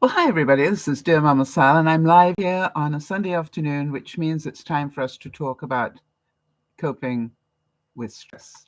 Well, hi, everybody. This is Dear Mama Sal, and I'm live here on a Sunday afternoon, which means it's time for us to talk about coping with stress.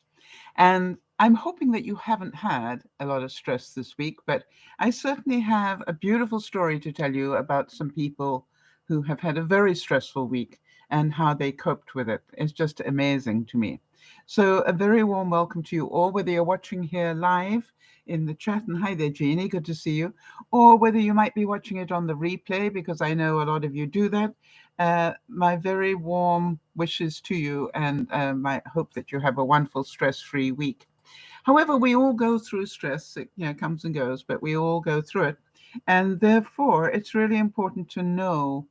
And I'm hoping that you haven't had a lot of stress this week, but I certainly have a beautiful story to tell you about some people who have had a very stressful week and how they coped with it. It's just amazing to me. So, a very warm welcome to you all, whether you're watching here live in the chat, and hi there, Jeannie, good to see you, or whether you might be watching it on the replay, because I know a lot of you do that. My very warm wishes to you, and I hope that you have a wonderful stress-free week. However, we all go through stress. It comes and goes, but we all go through it. And therefore, it's really important to know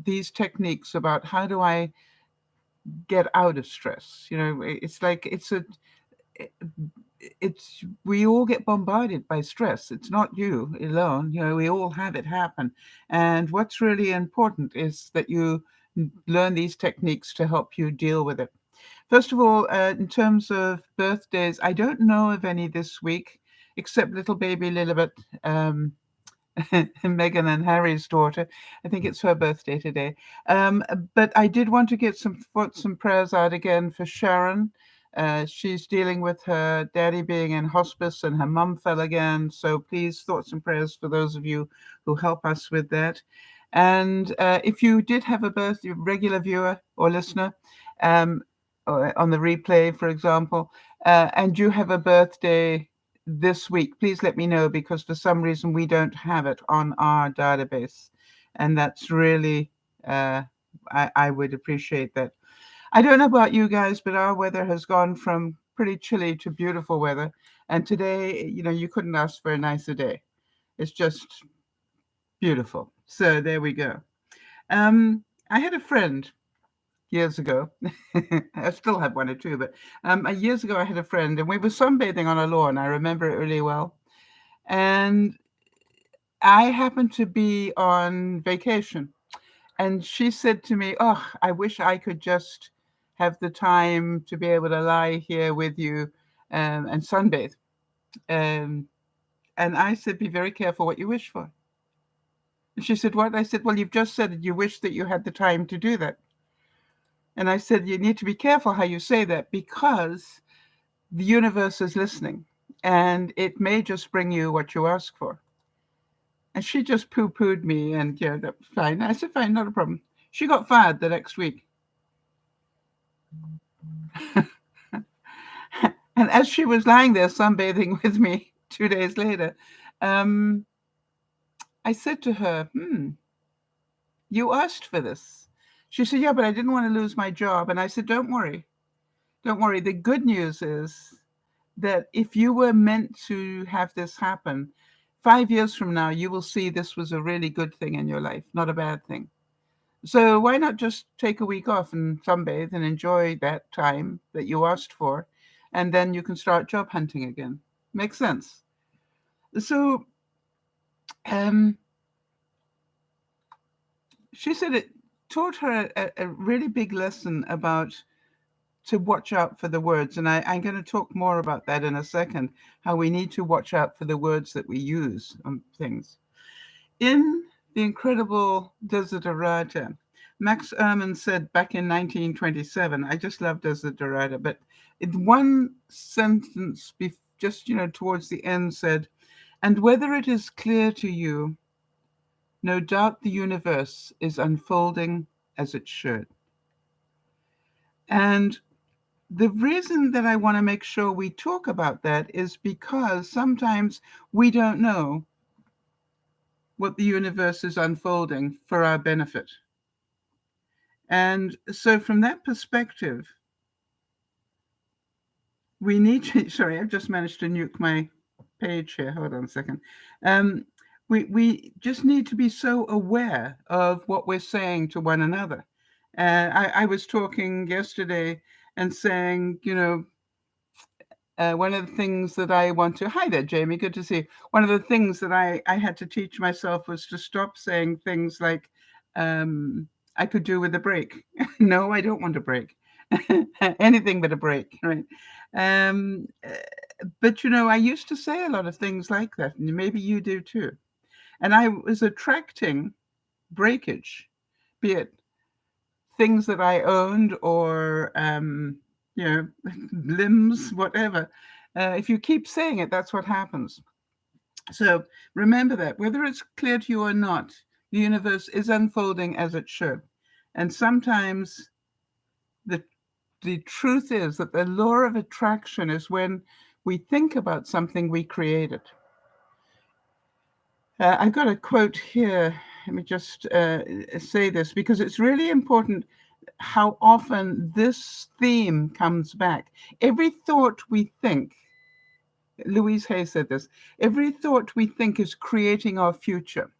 these techniques about how do I get out of stress. It's like it's we all get bombarded by stress. It's not you alone. We all have it happen. And what's really important is that you learn these techniques to help you deal with it. First of all, in terms of birthdays, I don't know of any this week, except little baby Lilibet, Meghan and Harry's daughter. I think it's her birthday today. But I did want to get some prayers out again for Sharon. She's dealing with her daddy being in hospice and her mum fell again. So please, thoughts and prayers for those of you who help us with that. And if you did have a birthday, regular viewer or listener, or on the replay, for example, and you have a birthday this week, please let me know, because for some reason we don't have it on our database. And that's really, I would appreciate that. I don't know about you guys, but our weather has gone from pretty chilly to beautiful weather. And today, you couldn't ask for a nicer day. It's just beautiful. So there we go. I had a friend years ago. I still have one or two, but years ago I had a friend and we were sunbathing on a lawn. I remember it really well. And I happened to be on vacation. And she said to me, "Oh, I wish I could just have the time to be able to lie here with you and sunbathe." Um, and I said, "Be very careful what you wish for." And she said, "What?" I said, "Well, you've just said that you wish that you had the time to do that." And I said, "You need to be careful how you say that, because the universe is listening and it may just bring you what you ask for." And she just poo-pooed me and, yeah, that's fine. I said, "Fine, not a problem." She got fired the next week. And as she was lying there sunbathing with me 2 days later, um, I said to her, "You asked for this." She said, "Yeah, but I didn't want to lose my job." And I said, Don't worry. Don't worry. The good news is that if you were meant to have this happen, 5 years from now, you will see this was a really good thing in your life, not a bad thing. So why not just take a week off and sunbathe and enjoy that time that you asked for, and then you can start job hunting again? Makes sense. So um, she said it taught her a really big lesson about to watch out for the words. And I'm going to talk more about that in a second, how we need to watch out for the words that we use on things. In The Incredible Desiderata, Max Ehrmann said back in 1927, I just love Desiderata, but in one sentence, just, towards the end said, "And whether it is clear to you, no doubt the universe is unfolding as it should." And the reason that I want to make sure we talk about that is because sometimes we don't know what the universe is unfolding for our benefit. And so from that perspective, we need to, sorry, I've just managed to nuke my page here. Hold on a second. We just need to be so aware of what we're saying to one another. I was talking yesterday and saying, one of the things that I want to, hi there, Jamie, good to see you. One of the things that I had to teach myself was to stop saying things like, I could do with a break. No, I don't want a break. Anything but a break, right? But, I used to say a lot of things like that, and maybe you do too. And I was attracting breakage, be it things that I owned or, you know, limbs, whatever. If you keep saying it, that's what happens. So remember that whether it's clear to you or not, the universe is unfolding as it should. And sometimes the the truth is that the law of attraction is when we think about something, we create it. I've got a quote here. Let me just say this because it's really important how often this theme comes back. Every thought we think, Louise Hay said this, every thought we think is creating our future.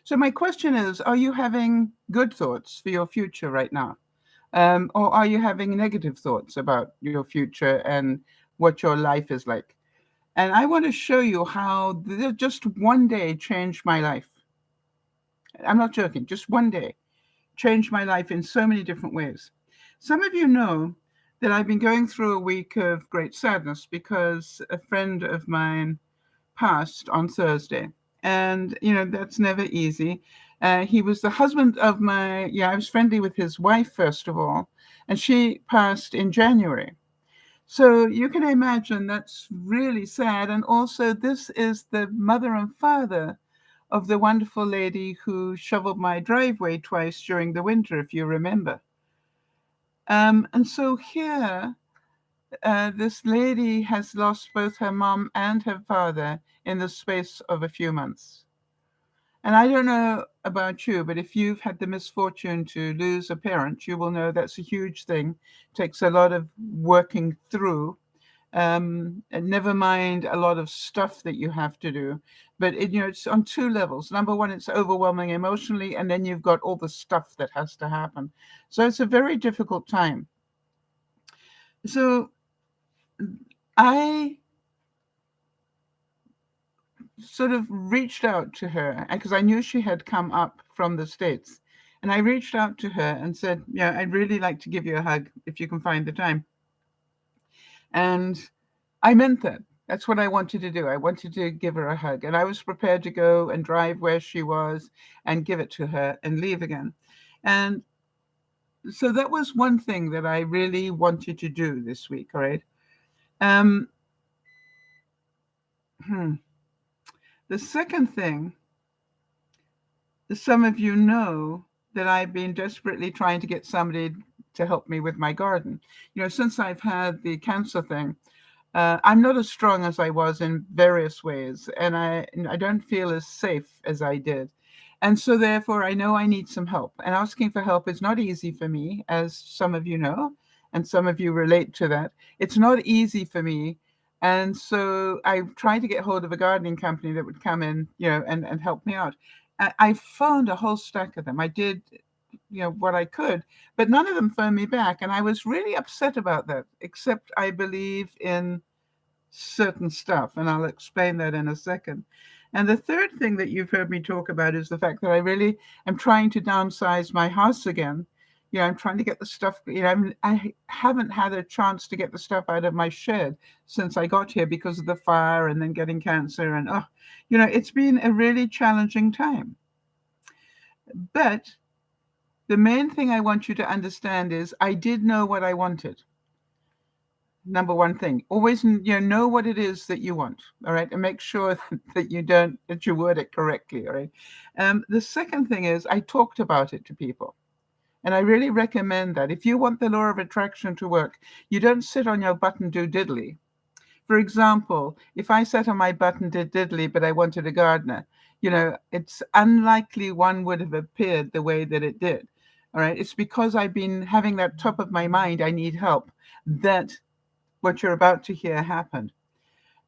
So my question is, are you having good thoughts for your future right now? Or are you having negative thoughts about your future and what your life is like? And I want to show you how just one day changed my life. I'm not joking, just one day changed my life in so many different ways. Some of you know that I've been going through a week of great sadness because a friend of mine passed on Thursday. And, you know, that's never easy. He was the husband of I was friendly with his wife, first of all, and she passed in January. So you can imagine that's really sad. And also, this is the mother and father of the wonderful lady who shoveled my driveway twice during the winter, if you remember. And so here, this lady has lost both her mom and her father in the space of a few months. And I don't know about you, but if you've had the misfortune to lose a parent, you will know that's a huge thing. It takes a lot of working through. And never mind a lot of stuff that you have to do. But it's on two levels. Number one, it's overwhelming emotionally, and then you've got all the stuff that has to happen. So it's a very difficult time. So I sort of reached out to her because I knew she had come up from the States. And I reached out to her and said, yeah, I'd really like to give you a hug if you can find the time. And I meant that. That's what I wanted to do. I wanted to give her a hug. And I was prepared to go and drive where she was and give it to her and leave again. And so that was one thing that I really wanted to do this week, all right? Um, The second thing, some of you know that I've been desperately trying to get somebody to help me with my garden. Since I've had the cancer thing, I'm not as strong as I was in various ways, and I don't feel as safe as I did. And so therefore, I know I need some help. And asking for help is not easy for me, as some of you know, and some of you relate to that. It's not easy for me. And so I tried to get hold of a gardening company that would come in, and help me out. I found a whole stack of them. I did, what I could, but none of them phoned me back. And I was really upset about that, except I believe in certain stuff. And I'll explain that in a second. And the third thing that you've heard me talk about is the fact that I really am trying to downsize my house again. I'm trying to get the stuff, I haven't had a chance to get the stuff out of my shed since I got here because of the fire and then getting cancer. And, it's been a really challenging time. But the main thing I want you to understand is I did know what I wanted. Number one thing, always know what it is that you want, all right, and make sure that you word it correctly, all right. The second thing is I talked about it to people, and I really recommend that if you want the law of attraction to work, you don't sit on your butt and do diddly. For example, if I sat on my butt and did diddly but I wanted a gardener, it's unlikely one would have appeared the way that it did, all right. It's because I've been having that top of my mind, I need help, that what you're about to hear happened.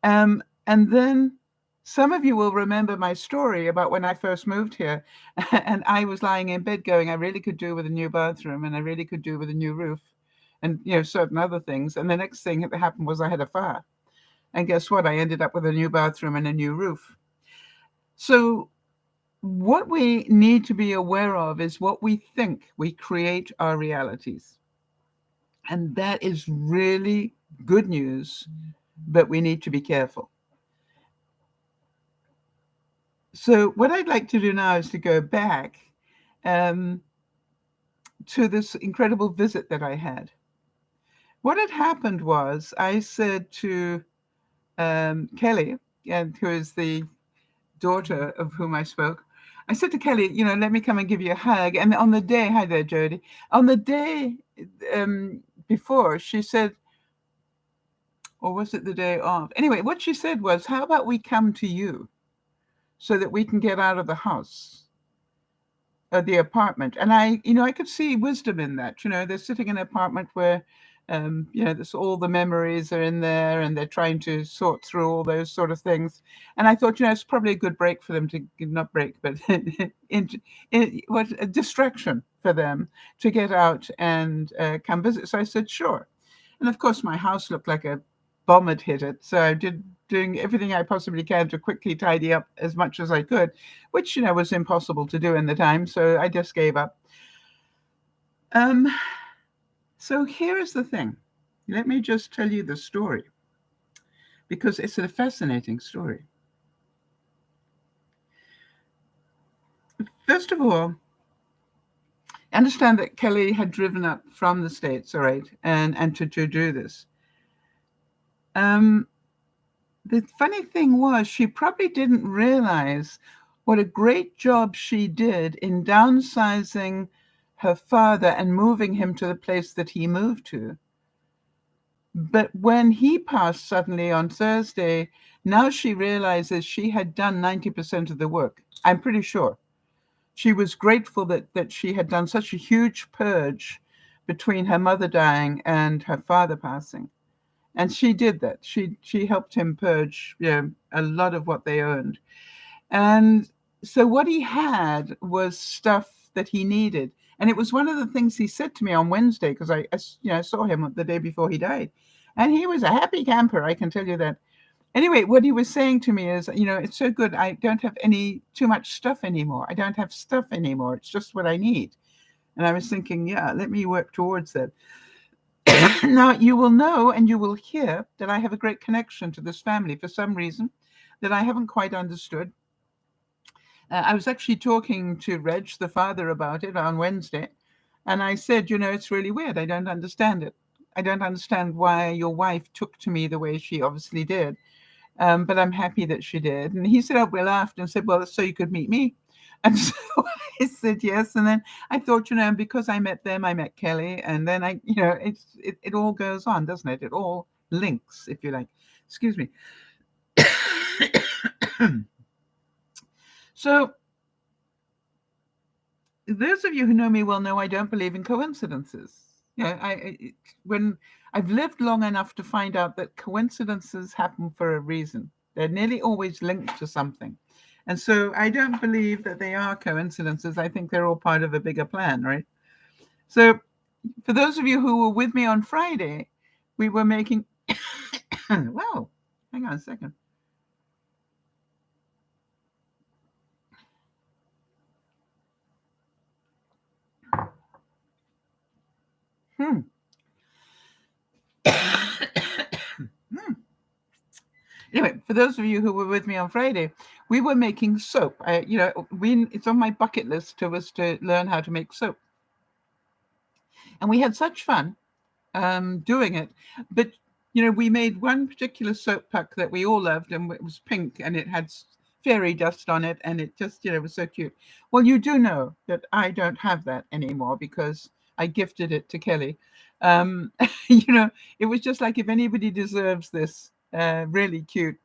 And then some of you will remember my story about when I first moved here and I was lying in bed going, I really could do with a new bathroom and I really could do with a new roof and, certain other things. And the next thing that happened was I had a fire. And guess what? I ended up with a new bathroom and a new roof. So what we need to be aware of is what we think. We create our realities. And that is really good news, but we need to be careful. So what I'd like to do now is to go back um, to this incredible visit that I had. What had happened was I said to Kelly, and who is the daughter of whom I spoke, I said to Kelly, let me come and give you a hug. And on the day, hi there, Jody. On the day before, she said, or was it the day off? Anyway, what she said was, how about we come to you so that we can get out of the house, the apartment? And I could see wisdom in that. They're sitting in an apartment where, there's all the memories are in there, and they're trying to sort through all those sort of things. And I thought, it's probably a good break for them to not break, but what a distraction for them to get out and come visit. So I said, sure. And of course, my house looked like a bomb had hit it. So I doing everything I possibly can to quickly tidy up as much as I could, which, was impossible to do in the time. So I just gave up. So here's the thing. Let me just tell you the story, because it's a fascinating story. First of all, understand that Kelly had driven up from the States, all right, and to do this. The funny thing was, she probably didn't realize what a great job she did in downsizing her father and moving him to the place that he moved to. But when he passed suddenly on Thursday, now she realizes she had done 90% of the work. I'm pretty sure. She was grateful that she had done such a huge purge between her mother dying and her father passing. And she did that. She helped him purge, a lot of what they owned. And so what he had was stuff that he needed. And it was one of the things he said to me on Wednesday, because I saw him the day before he died. And he was a happy camper, I can tell you that. Anyway, what he was saying to me is, it's so good. I don't have too much stuff anymore. I don't have stuff anymore. It's just what I need. And I was thinking, yeah, let me work towards that. Now, you will know and you will hear that I have a great connection to this family for some reason that I haven't quite understood. I was actually talking to Reg, the father, about it on Wednesday. And I said, it's really weird. I don't understand it. I don't understand why your wife took to me the way she obviously did. But I'm happy that she did. And he said, oh, we laughed and said, well, so you could meet me. And so I said yes. And then I thought, because I met them, I met Kelly. And then it all goes on, doesn't it? It all links, if you like. Excuse me. So those of you who know me well know I don't believe in coincidences. When I've lived long enough to find out that coincidences happen for a reason. They're nearly always linked to something. And so I don't believe that they are coincidences. I think they're all part of a bigger plan, right? So for those of you who were with me on Friday, we were making, wow, hang on a second. Anyway, for those of you who were with me on Friday, we were making soap. It's on my bucket list to learn how to make soap. And we had such fun doing it. But, we made one particular soap puck that we all loved, and it was pink, and it had fairy dust on it, and it just, was so cute. Well, you do know that I don't have that anymore because I gifted it to Kelly. It was just like, if anybody deserves this really cute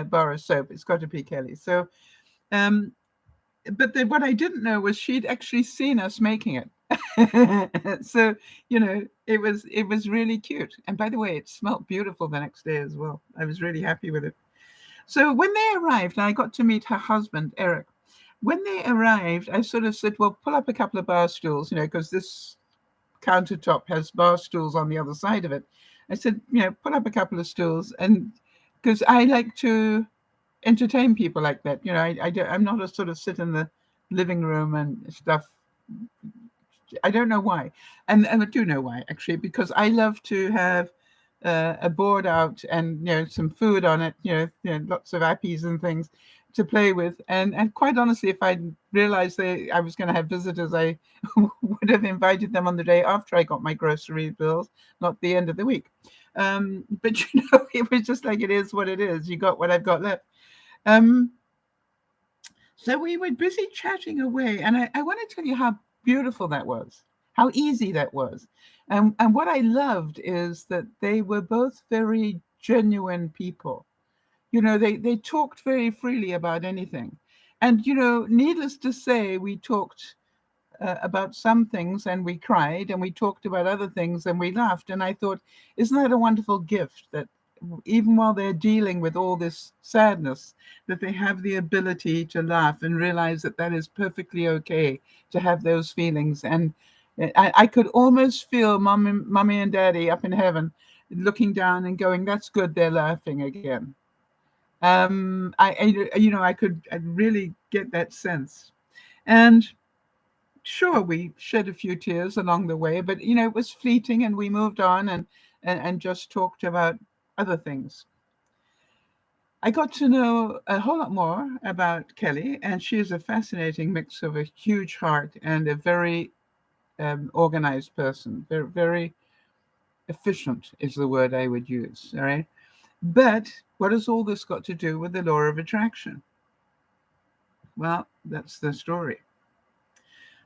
bar of soap, it's got to be Kelly. So, but what I didn't know was she'd actually seen us making it. So, it was really cute. And by the way, it smelled beautiful the next day as well. I was really happy with it. So when they arrived, I got to meet her husband, Eric. When they arrived, I sort of said, well, pull up a couple of bar stools, because this countertop has bar stools on the other side of it. I said, pull up a couple of stools. And because I like to entertain people like that. I'm not a sort of sit in the living room and stuff. I don't know why. And I do know why, actually, because I love to have a board out and, some food on it, lots of appies and things. to play with. And quite honestly, if I realized I was going to have visitors, I would have invited them on the day after I got my grocery bills, not the end of the week. But it was just like, it is what it is. You got what I've got left. Um, so we were busy chatting away, and I want to tell you how beautiful that was, how easy that was. And what I loved is that they were both very genuine people. They talked very freely about anything. And, needless to say, we talked about some things and we cried, and we talked about other things and we laughed. And I thought, isn't that a wonderful gift that even while they're dealing with all this sadness, that they have the ability to laugh and realize that that is perfectly okay to have those feelings. And I could almost feel mommy and daddy up in heaven looking down and going, that's good, they're laughing again. I really get that sense. And sure, we shed a few tears along the way, but it was fleeting, and we moved on and just talked about other things. I got to know a whole lot more about Kelly, and she is a fascinating mix of a huge heart and a very organized person. Very, very efficient is the word I would use. All right. But what has all this got to do with the law of attraction? Well, that's the story.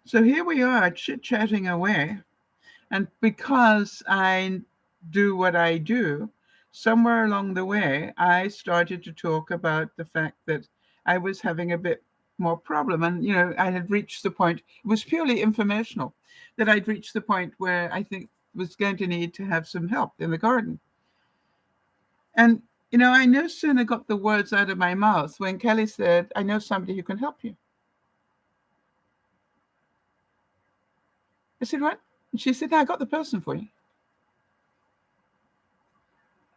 So here we are chit-chatting away. And because I do what I do, somewhere along the way, I started to talk about the fact that I was having a bit more problem. And, I had reached the point, it was purely informational, that I'd reached the point where I think was going to need to have some help in the garden. And, I no sooner got the words out of my mouth when Kelly said, I know somebody who can help you. I said, what? And she said, I got the person for you.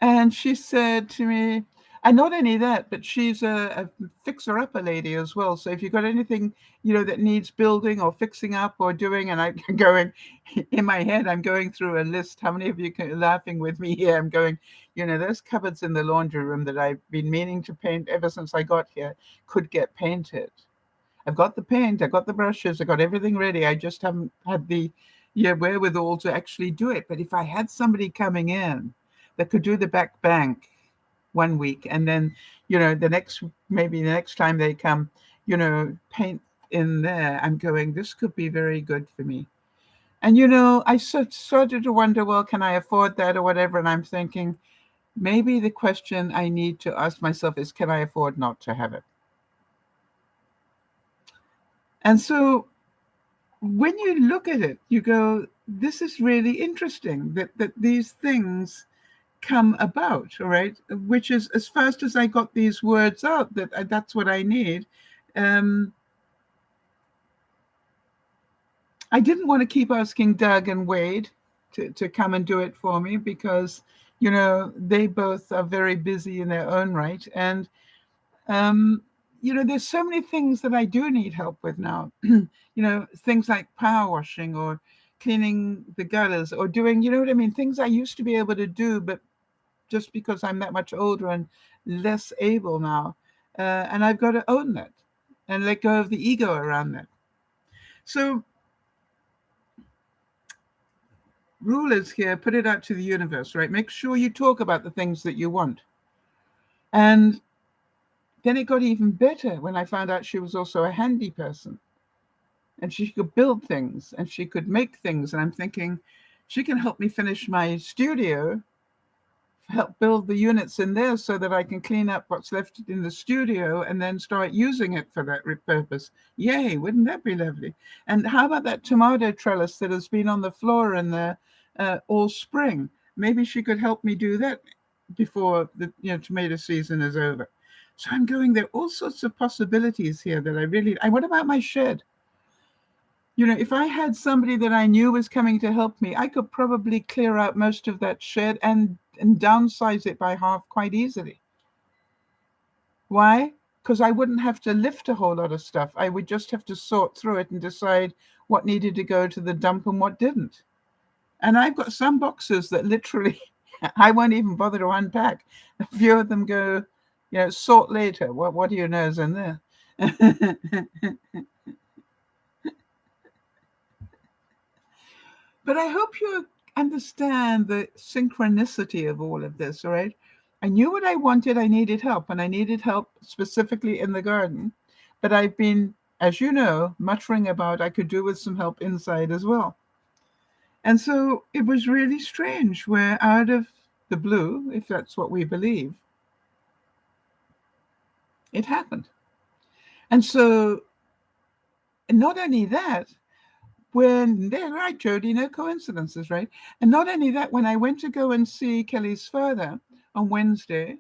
And she said to me, and not only that, but she's a fixer-upper lady as well. So if you've got anything, that needs building or fixing up or doing, and I'm going, in my head, I'm going through a list. How many of you are laughing with me here? I'm going, those cupboards in the laundry room that I've been meaning to paint ever since I got here could get painted. I've got the paint, I've got the brushes, I've got everything ready. I just haven't had the wherewithal to actually do it. But if I had somebody coming in that could do the back bank one week, and then, maybe the next time they come, paint in there, I'm going, this could be very good for me. And, I started to wonder, well, can I afford that or whatever? And I'm thinking, maybe the question I need to ask myself is, can I afford not to have it? And so when you look at it, you go, this is really interesting that these things come about, all right? Which is, as fast as I got these words out, that's what I need. I didn't want to keep asking Doug and Wade to come and do it for me because, they both are very busy in their own right. And, there's so many things that I do need help with now. Things like power washing or cleaning the gutters or doing, what I mean? Things I used to be able to do, but just because I'm that much older and less able now. And I've got to own that and let go of the ego around that. So rule is here, put it out to the universe, right? Make sure you talk about the things that you want. And then it got even better when I found out she was also a handy person. And she could build things and she could make things. And I'm thinking, she can help me finish my studio, help build the units in there so that I can clean up what's left in the studio and then start using it for that purpose. Yay, wouldn't that be lovely? And how about that tomato trellis that has been on the floor in there all spring? Maybe she could help me do that before the tomato season is over. So I'm going, there are all sorts of possibilities here that what about my shed? If I had somebody that I knew was coming to help me, I could probably clear out most of that shed and downsize it by half quite easily. Why? Because I wouldn't have to lift a whole lot of stuff. I would just have to sort through it and decide what needed to go to the dump and what didn't. And I've got some boxes that literally I won't even bother to unpack. A few of them go Salt later. What do you know is in there? But I hope you understand the synchronicity of all of this, all right? I knew what I wanted. I needed help, and I needed help specifically in the garden. But I've been, as you know, muttering about I could do with some help inside as well. And so it was really strange where out of the blue, if that's what we believe, it happened. And so not only that, when they're right, Jody, no coincidences, right? And not only that, when I went to go and see Kelly's father on Wednesday,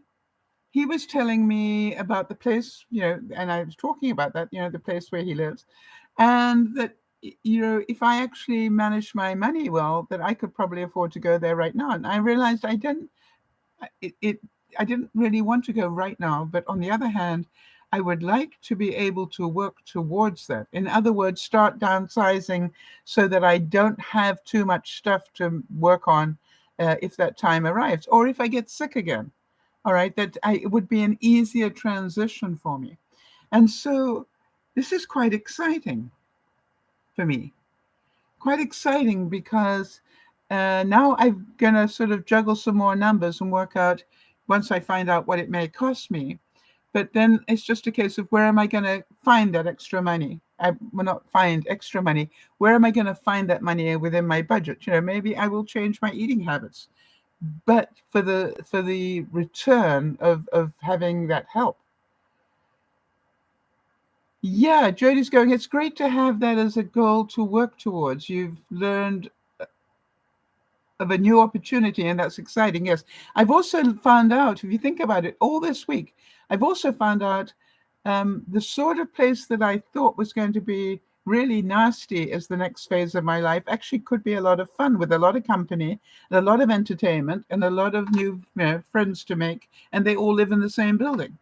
he was telling me about the place, and I was talking about that, the place where he lives, and that, if I actually managed my money well, that I could probably afford to go there right now. And I realized I didn't really want to go right now, but on the other hand, I would like to be able to work towards that. In other words, start downsizing so that I don't have too much stuff to work on if that time arrives, or if I get sick again. All right, it would be an easier transition for me. And so this is quite exciting for me. Quite exciting because now I'm going to sort of juggle some more numbers and work out once I find out what it may cost me. But then it's just a case of where am I going to find that extra money? I will not find extra money. Where am I going to find that money within my budget? Maybe I will change my eating habits. But for the return of having that help. Yeah, Jody's going, it's great to have that as a goal to work towards. You've learned of a new opportunity, and that's exciting. Yes. I've also found out, if you think about it, all this week, I've also found out the sort of place that I thought was going to be really nasty as the next phase of my life actually could be a lot of fun with a lot of company and a lot of entertainment and a lot of new friends to make, and they all live in the same building.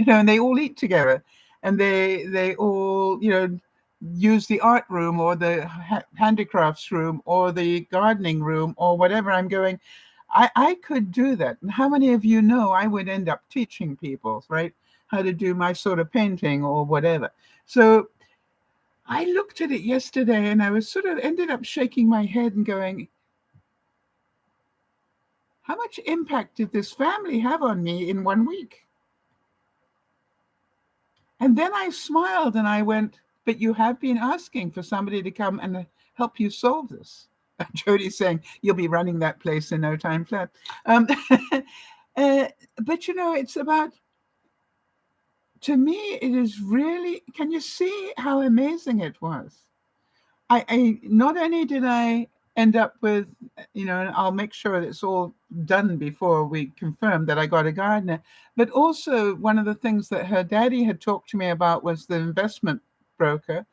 And they all eat together, and they all use the art room or the handicrafts room or the gardening room or whatever. I'm going, I could do that. And how many of you know I would end up teaching people, right, how to do my sort of painting or whatever? So I looked at it yesterday and I was sort of ended up shaking my head and going, how much impact did this family have on me in 1 week? And then I smiled and I went, but you have been asking for somebody to come and help you solve this. Jody's saying, you'll be running that place in no time flat. But it's about, to me, it is really, can you see how amazing it was? I not only did I end up with, and I'll make sure that it's all done before we confirm that I got a gardener, but also one of the things that her daddy had talked to me about was the investment broker.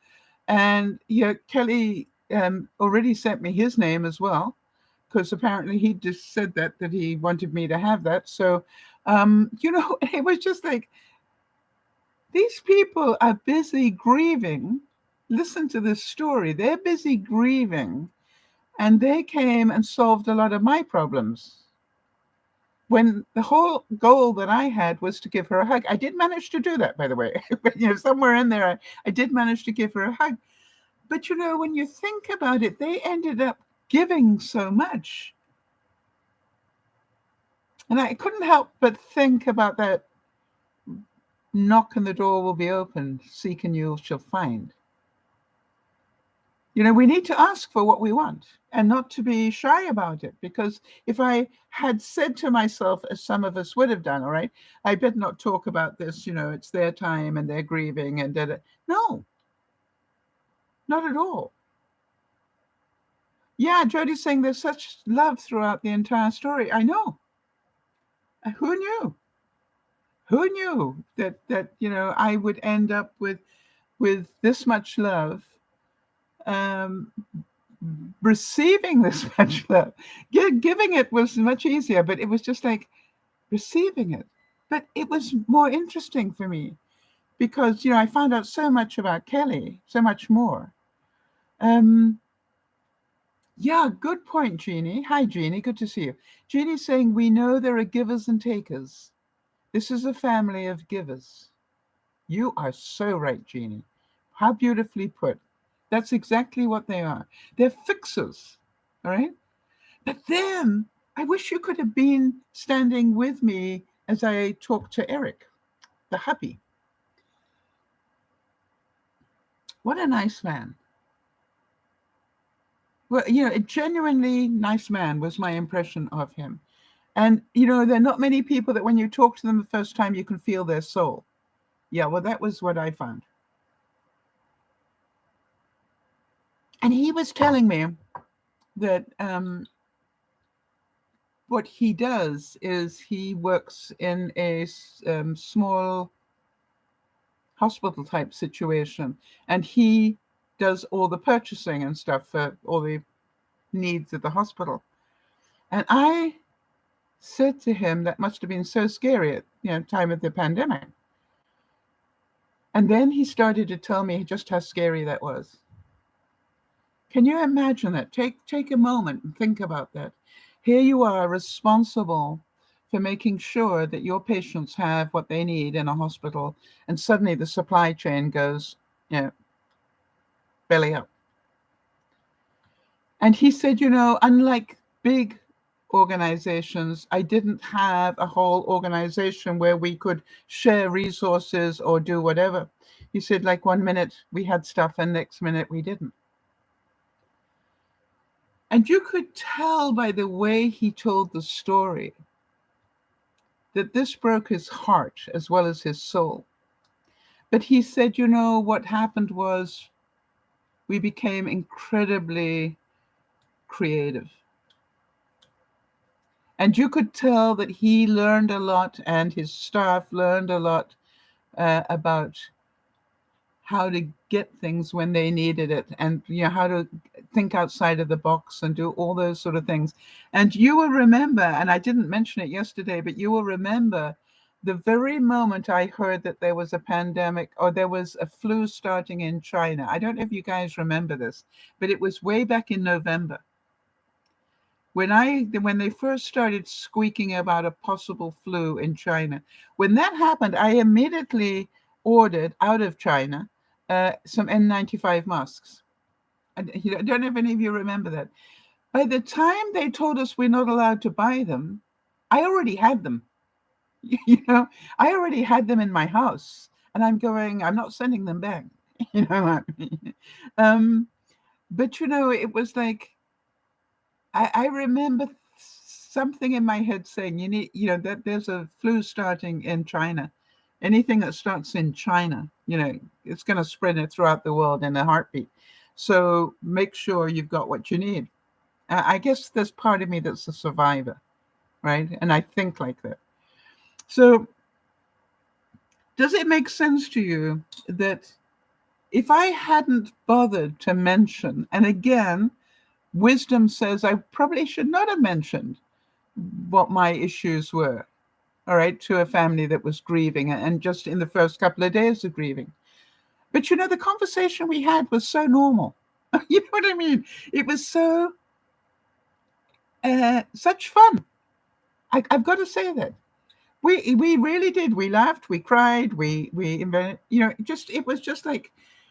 And Kelly already sent me his name as well, because apparently he just said that he wanted me to have that. So, it was just like, these people are busy grieving. Listen to this story. They're busy grieving, and they came and solved a lot of my problems. When the whole goal that I had was to give her a hug. I did manage to do that, by the way. But, somewhere in there, I did manage to give her a hug. But, when you think about it, they ended up giving so much. And I couldn't help but think about that knock and the door will be opened, seek and you shall find. We need to ask for what we want and not to be shy about it. Because if I had said to myself, as some of us would have done, all right, I better not talk about this, it's their time and they're grieving and da-da. No, not at all. Yeah, Jody's saying there's such love throughout the entire story. I know. Who knew? Who knew that I would end up with this much love, receiving this much love. Giving it was much easier, but it was just like receiving it. But it was more interesting for me because I found out so much about Kelly, so much more. Yeah, good point, Jeannie. Hi, Jeannie. Good to see you. Jeannie's saying we know there are givers and takers. This is a family of givers. You are so right, Jeannie. How beautifully put. That's exactly what they are. They're fixers, all right? But then I wish you could have been standing with me as I talked to Eric, the hubby. What a nice man. Well, a genuinely nice man was my impression of him. And, there are not many people that when you talk to them the first time, you can feel their soul. Yeah, well, that was what I found. And he was telling me that what he does is he works in a small hospital type situation, and he does all the purchasing and stuff for all the needs of the hospital. And I said to him, that must have been so scary at time of the pandemic. And then he started to tell me just how scary that was. Can you imagine that? Take a moment and think about that. Here you are responsible for making sure that your patients have what they need in a hospital, and suddenly the supply chain goes, belly up. And he said, unlike big organizations, I didn't have a whole organization where we could share resources or do whatever. He said, like, one minute we had stuff and next minute we didn't. And you could tell by the way he told the story that this broke his heart as well as his soul. But he said, what happened was we became incredibly creative. And you could tell that he learned a lot and his staff learned a lot about how to get things when they needed it, and how to think outside of the box and do all those sort of things. And you will remember, and I didn't mention it yesterday, but you will remember the very moment I heard that there was a pandemic or there was a flu starting in China. I don't know if you guys remember this, but it was way back in November. When they first started squeaking about a possible flu in China, when that happened, I immediately ordered out of China some N95 masks. I don't know if any of you remember that. By the time they told us we're not allowed to buy them, I already had them. I already had them in my house, and I'm not sending them back. You know what I mean? But it was like, I remember something in my head saying, that there's a flu starting in China. Anything that starts in China, it's going to spread it throughout the world in a heartbeat. So make sure you've got what you need. I guess there's part of me that's a survivor, right? And I think like that. So does it make sense to you that if I hadn't bothered to mention, and again, wisdom says I probably should not have mentioned what my issues were, all right, to a family that was grieving, and just in the first couple of days of grieving. But the conversation we had was so normal. You know what I mean? It was so such fun. I've got to say that we really did. We laughed, we cried, we invented. It was just like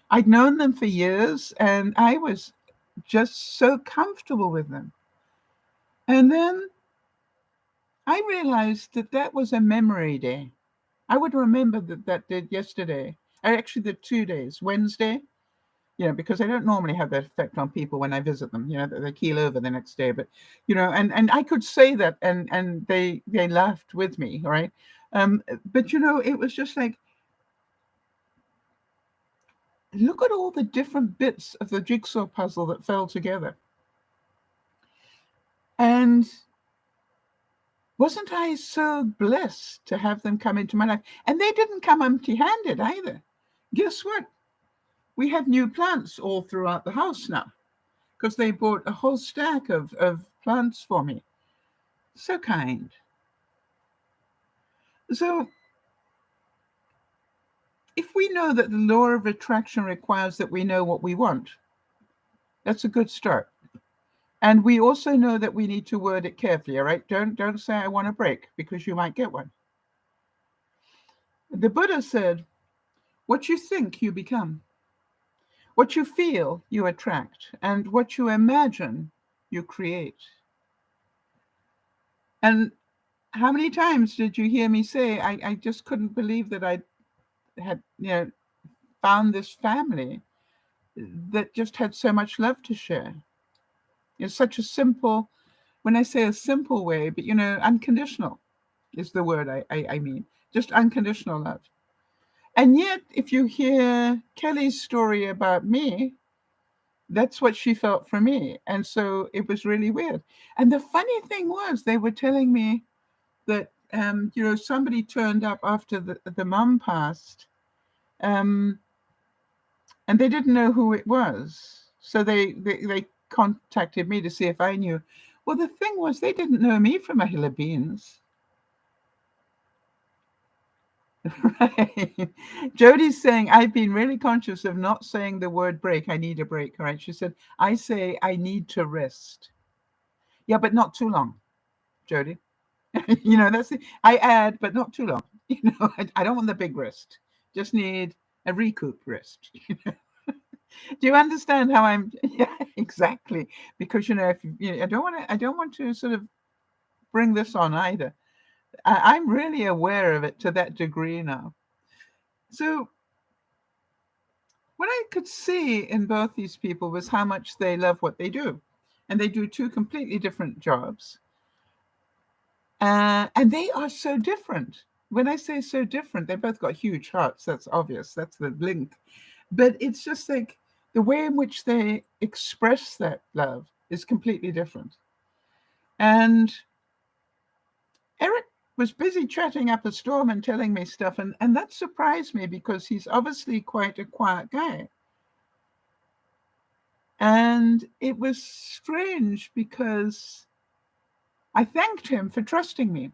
I'd known them for years, and I was just so comfortable with them. And then I realized that was a memory day. I would remember that did yesterday. Actually, the 2 days, Wednesday, because I don't normally have that effect on people when I visit them, they keel over the next day. But, and I could say that, and they laughed with me, right? But, it was just like, look at all the different bits of the jigsaw puzzle that fell together. And wasn't I so blessed to have them come into my life? And they didn't come empty-handed either. Guess what? We have new plants all throughout the house now because they bought a whole stack of plants for me. So kind. So if we know that the law of attraction requires that we know what we want, that's a good start. And we also know that we need to word it carefully, all right? Don't say I want a break, because you might get one. The Buddha said, what you think, you become. What you feel, you attract. And what you imagine, you create. And how many times did you hear me say, I just couldn't believe that I had, found this family that just had so much love to share. It's such a simple, when I say a simple way, but unconditional is the word I mean. Just unconditional love. And yet, if you hear Kelly's story about me, that's what she felt for me. And so it was really weird. And the funny thing was, they were telling me that, somebody turned up after the mum passed, um, and they didn't know who it was. So they contacted me to see if I knew. Well, the thing was, they didn't know me from a hill of beans. Right. Jody's saying, I've been really conscious of not saying the word break. I need a break. All right. She said, I say I need to rest. Yeah, but not too long, Jody. That's it. I add, but not too long. I don't want the big rest. Just need a recoup rest. Do you understand how I'm? Yeah, exactly. Because if I don't want to sort of bring this on either. I'm really aware of it to that degree now. So what I could see in both these people was how much they love what they do, and they do two completely different jobs, and they are so different. When I say so different, they both got huge hearts. That's obvious. That's the link. But it's just like the way in which they express that love is completely different. And Eric was busy chatting up a storm and telling me stuff, and that surprised me because he's obviously quite a quiet guy. And it was strange because I thanked him for trusting me.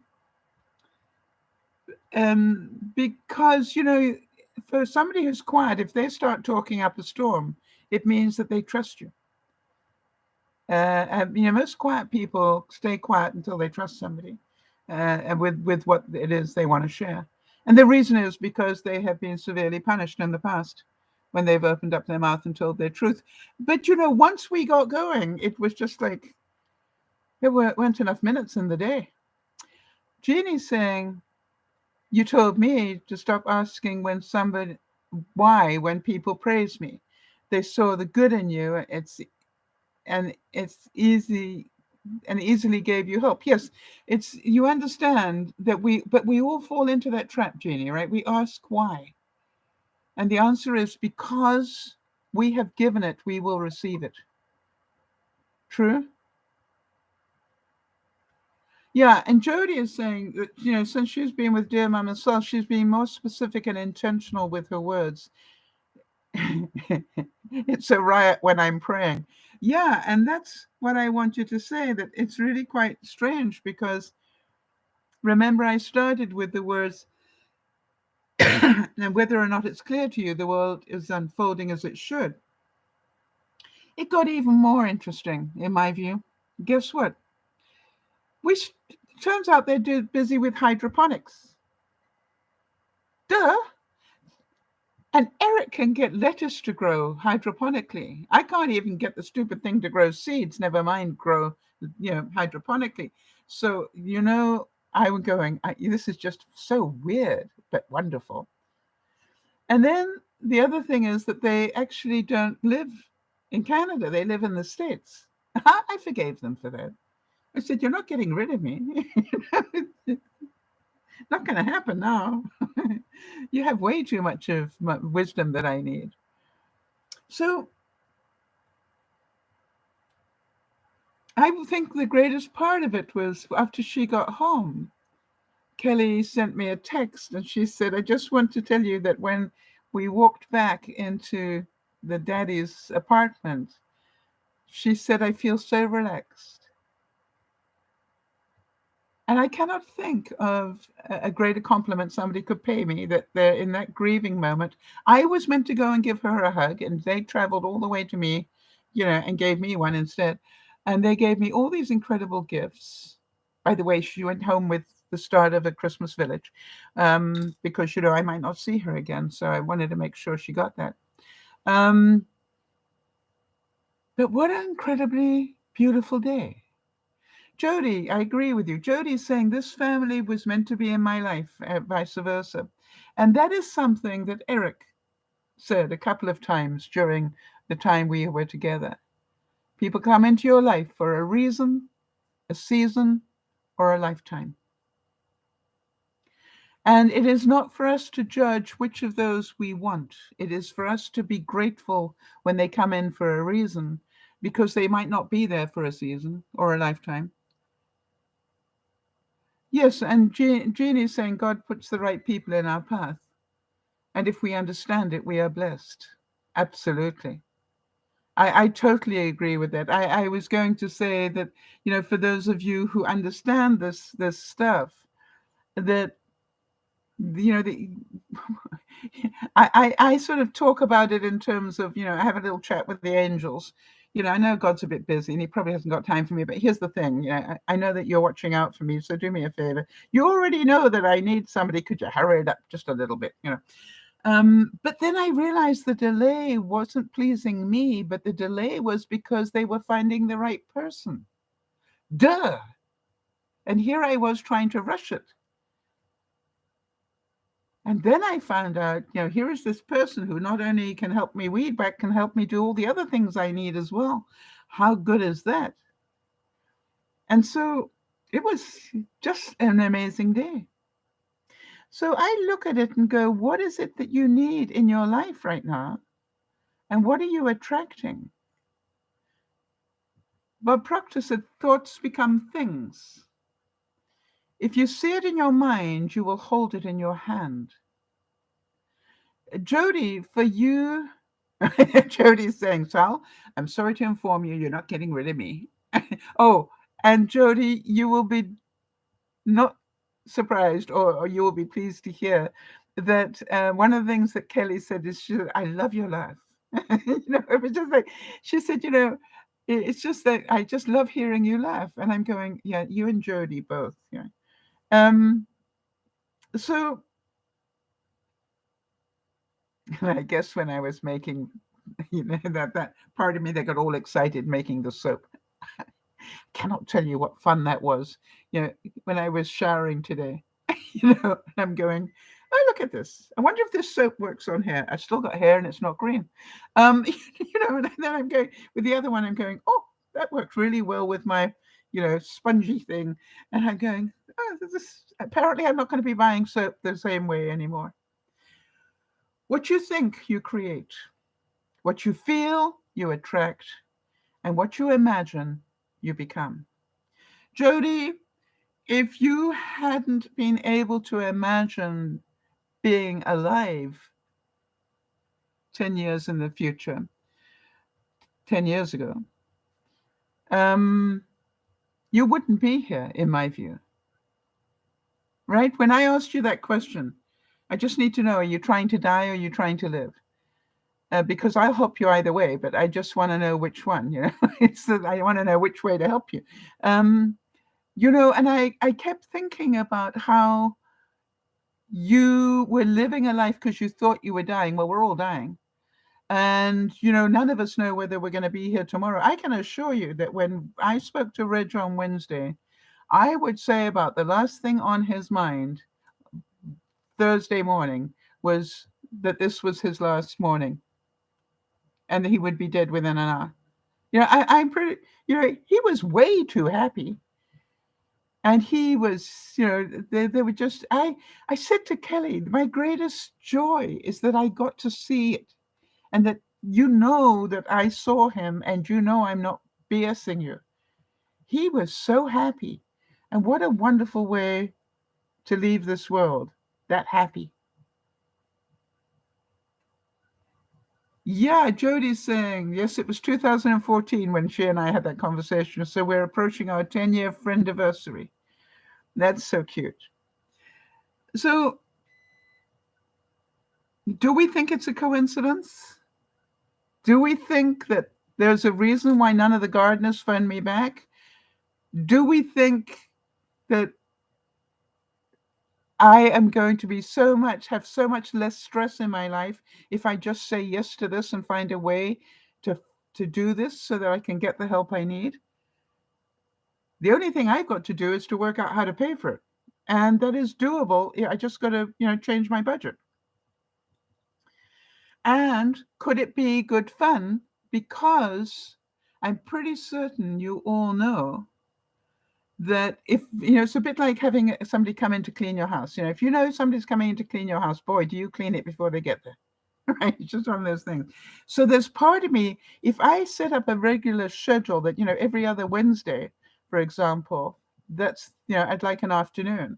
Because, for somebody who's quiet, if they start talking up a storm, it means that they trust you. Most quiet people stay quiet until they trust somebody with what it is they want to share. And the reason is because they have been severely punished in the past when they've opened up their mouth and told their truth. But, once we got going, it was just like there weren't enough minutes in the day. Jeannie's saying, you told me to stop asking why when people praise me. They saw the good in you. It's easy and easily gave you hope. Yes, you understand that but we all fall into that trap, Jeannie, right? We ask why. And the answer is because we have given it, we will receive it. True? Yeah, and Jody is saying that, since she's been with DearMamaSal, she's been more specific and intentional with her words. It's a riot when I'm praying. Yeah, and that's what I want you to say, that it's really quite strange because remember I started with the words, and whether or not it's clear to you, the world is unfolding as it should. It got even more interesting, in my view. Guess what? Turns out they're busy with hydroponics. Duh! And Eric can get lettuce to grow hydroponically. I can't even get the stupid thing to grow seeds, never mind grow, hydroponically. So, I'm going, this is just so weird, but wonderful. And then the other thing is that they actually don't live in Canada. They live in the States. I forgave them for that. I said, you're not getting rid of me. Not going to happen now. You have way too much of wisdom that I need. So I think the greatest part of it was after she got home, Kelly sent me a text and she said, I just want to tell you that when we walked back into the daddy's apartment, she said, I feel so relaxed. And I cannot think of a greater compliment somebody could pay me, that they're in that grieving moment. I was meant to go and give her a hug, and they traveled all the way to me, and gave me one instead. And they gave me all these incredible gifts. By the way, she went home with the start of a Christmas village, because, I might not see her again. So I wanted to make sure she got that. But what an incredibly beautiful day. Jody, I agree with you. Jody's saying this family was meant to be in my life, vice versa. And that is something that Eric said a couple of times during the time we were together. People come into your life for a reason, a season, or a lifetime. And it is not for us to judge which of those we want. It is for us to be grateful when they come in for a reason, because they might not be there for a season or a lifetime. Yes, and Jean is saying God puts the right people in our path. And if we understand it, we are blessed. Absolutely. I totally agree with that. I was going to say that, for those of you who understand this stuff, that, the, I sort of talk about it in terms of, I have a little chat with the angels. I know God's a bit busy and he probably hasn't got time for me, but here's the thing. I know that you're watching out for me, so do me a favor. You already know that I need somebody. Could you hurry it up just a little bit, But then I realized the delay wasn't pleasing me, but the delay was because they were finding the right person. Duh. And here I was trying to rush it. And then I found out, here is this person who not only can help me weed, but can help me do all the other things I need as well. How good is that? And so it was just an amazing day. So I look at it and go, what is it that you need in your life right now? And what are you attracting? Bob Proctor said, thoughts become things. If you see it in your mind, you will hold it in your hand. Jody, for you, Jody's saying, Sal, I'm sorry to inform you, you're not getting rid of me. Oh, and Jody, you will be not surprised, or you will be pleased to hear that one of the things that Kelly said is, she said, I love your laugh. It was just like, she said, it's just that I just love hearing you laugh. And I'm going, yeah, you and Jody both. Yeah. So I guess when I was making, that part of me that got all excited making the soap. Cannot tell you what fun that was. When I was showering today, I'm going, oh, look at this. I wonder if this soap works on hair. I've still got hair and it's not green. And then I'm going with the other one. I'm going, oh, that works really well with my, spongy thing. And I'm going, oh, apparently I'm not going to be buying soap the same way anymore. What you think, you create. What you feel, you attract. And what you imagine, you become. Jody, if you hadn't been able to imagine being alive 10 years in the future, 10 years ago, you wouldn't be here, in my view. Right? When I asked you that question, I just need to know, are you trying to die or are you trying to live? Because I'll help you either way, but I just want to know which one, I want to know which way to help you. And I kept thinking about how you were living a life because you thought you were dying. Well, we're all dying. And, none of us know whether we're going to be here tomorrow. I can assure you that when I spoke to Reg on Wednesday, I would say about the last thing on his mind Thursday morning was that this was his last morning and that he would be dead within an hour. I'm pretty, he was way too happy. And he was, they were just, I said to Kelly, my greatest joy is that I got to see it. And that that I saw him and I'm not BSing you. He was so happy. And what a wonderful way to leave this world, that happy. Yeah, Jody's saying, yes, it was 2014 when she and I had that conversation. So we're approaching our 10-year friend anniversary. That's so cute. So do we think it's a coincidence? Do we think that there's a reason why none of the gardeners phoned me back? Do we think that I am going to have so much less stress in my life if I just say yes to this and find a way to do this so that I can get the help I need. The only thing I've got to do is to work out how to pay for it. And that is doable. I just got to, change my budget. And could it be good fun? Because I'm pretty certain you all know that if, it's a bit like having somebody come in to clean your house. If you know somebody's coming in to clean your house, boy, do you clean it before they get there. Right? It's just one of those things. So there's part of me, if I set up a regular schedule that, every other Wednesday, for example, that's, I'd like an afternoon.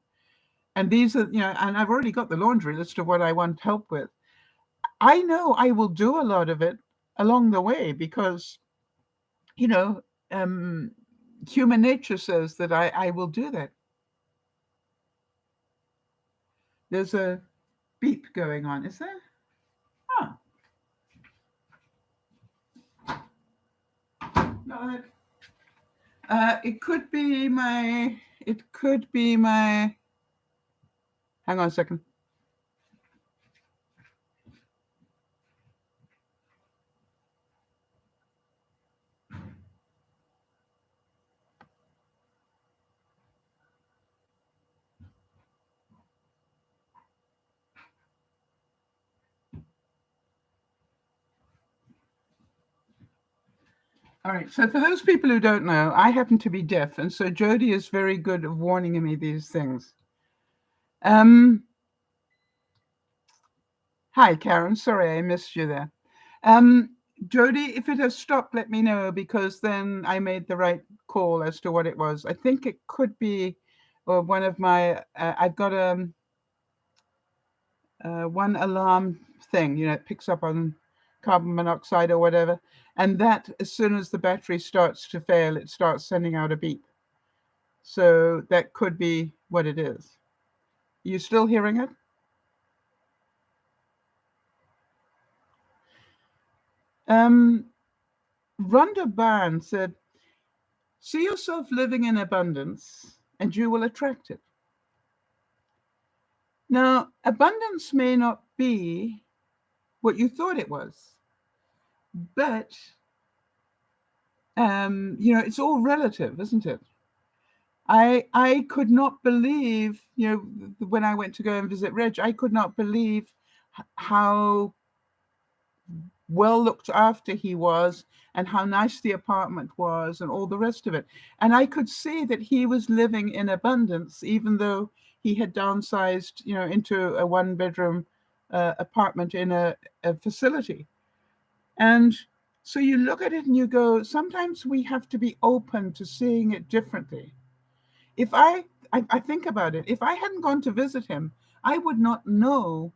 And these are, and I've already got the laundry list of what I want help with. I know I will do a lot of it along the way because, you know, um, human nature says that I will do that. There's a beep going on, is there? Oh, no, it could be my, hang on a second. All right, so for those people who don't know, I happen to be deaf, and so Jody is very good at warning me these things. Hi, Karen. Sorry I missed you there. Jody, if it has stopped, let me know, because then I made the right call as to what it was. I think it could be one of my, I've got one alarm thing, it picks up on carbon monoxide or whatever. And that, as soon as the battery starts to fail, it starts sending out a beep. So that could be what it is. You still hearing it? Rhonda Barnes said, see yourself living in abundance and you will attract it. Now, abundance may not be what you thought it was, but, it's all relative, isn't it? I could not believe, when I went to go and visit Reg, I could not believe how well looked after he was and how nice the apartment was and all the rest of it. And I could see that he was living in abundance, even though he had downsized, into a one-bedroom apartment in a facility. And so you look at it and you go, sometimes we have to be open to seeing it differently. If I think about it, if I hadn't gone to visit him, I would not know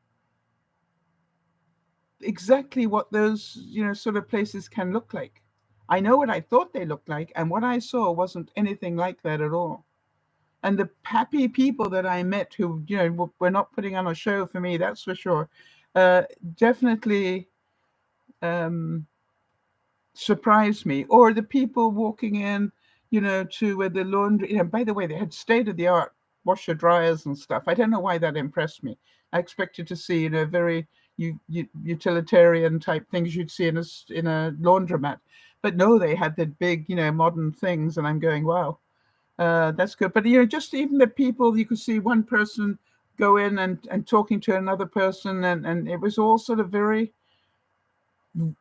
exactly what those, sort of places can look like. I know what I thought they looked like, and what I saw wasn't anything like that at all. And the happy people that I met who, were not putting on a show for me, that's for sure, definitely surprised me. Or the people walking in, to where the laundry, by the way, they had state-of-the-art washer dryers and stuff. I don't know why that impressed me. I expected to see, very utilitarian type things you'd see in a laundromat. But no, they had the big, modern things, and I'm going, wow, that's good. But, just even the people, you could see one person go in and talking to another person, and it was all sort of very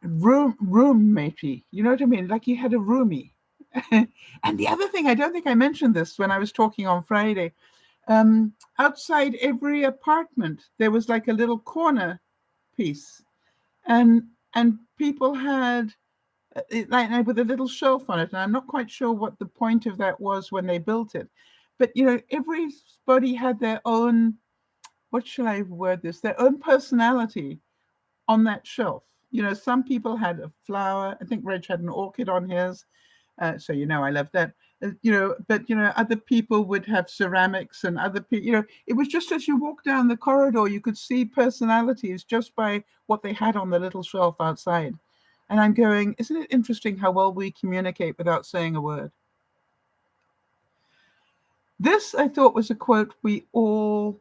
roommatey. You know what I mean? Like you had a roomie. And the other thing, I don't think I mentioned this when I was talking on Friday. Outside every apartment, there was like a little corner piece, and people had like with a little shelf on it. And I'm not quite sure what the point of that was when they built it, but everybody had their own. What shall I word this? Their own personality on that shelf. Some people had a flower. I think Reg had an orchid on his. So I love that. But other people would have ceramics, and other people, it was just as you walk down the corridor, you could see personalities just by what they had on the little shelf outside. And I'm going, isn't it interesting how well we communicate without saying a word? This, I thought, was a quote we all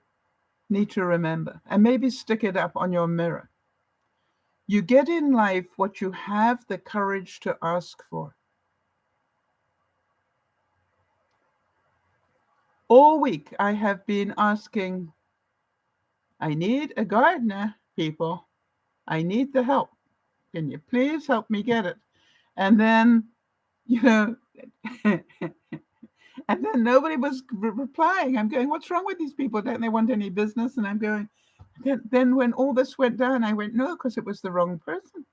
need to remember, and maybe stick it up on your mirror. You get in life what you have the courage to ask for. All week I have been asking, I need a gardener, people. I need the help. Can you please help me get it? And then, you know, and then nobody was replying. I'm going, what's wrong with these people? Don't they want any business? And I'm going, then when all this went down, I went, no, because it was the wrong person.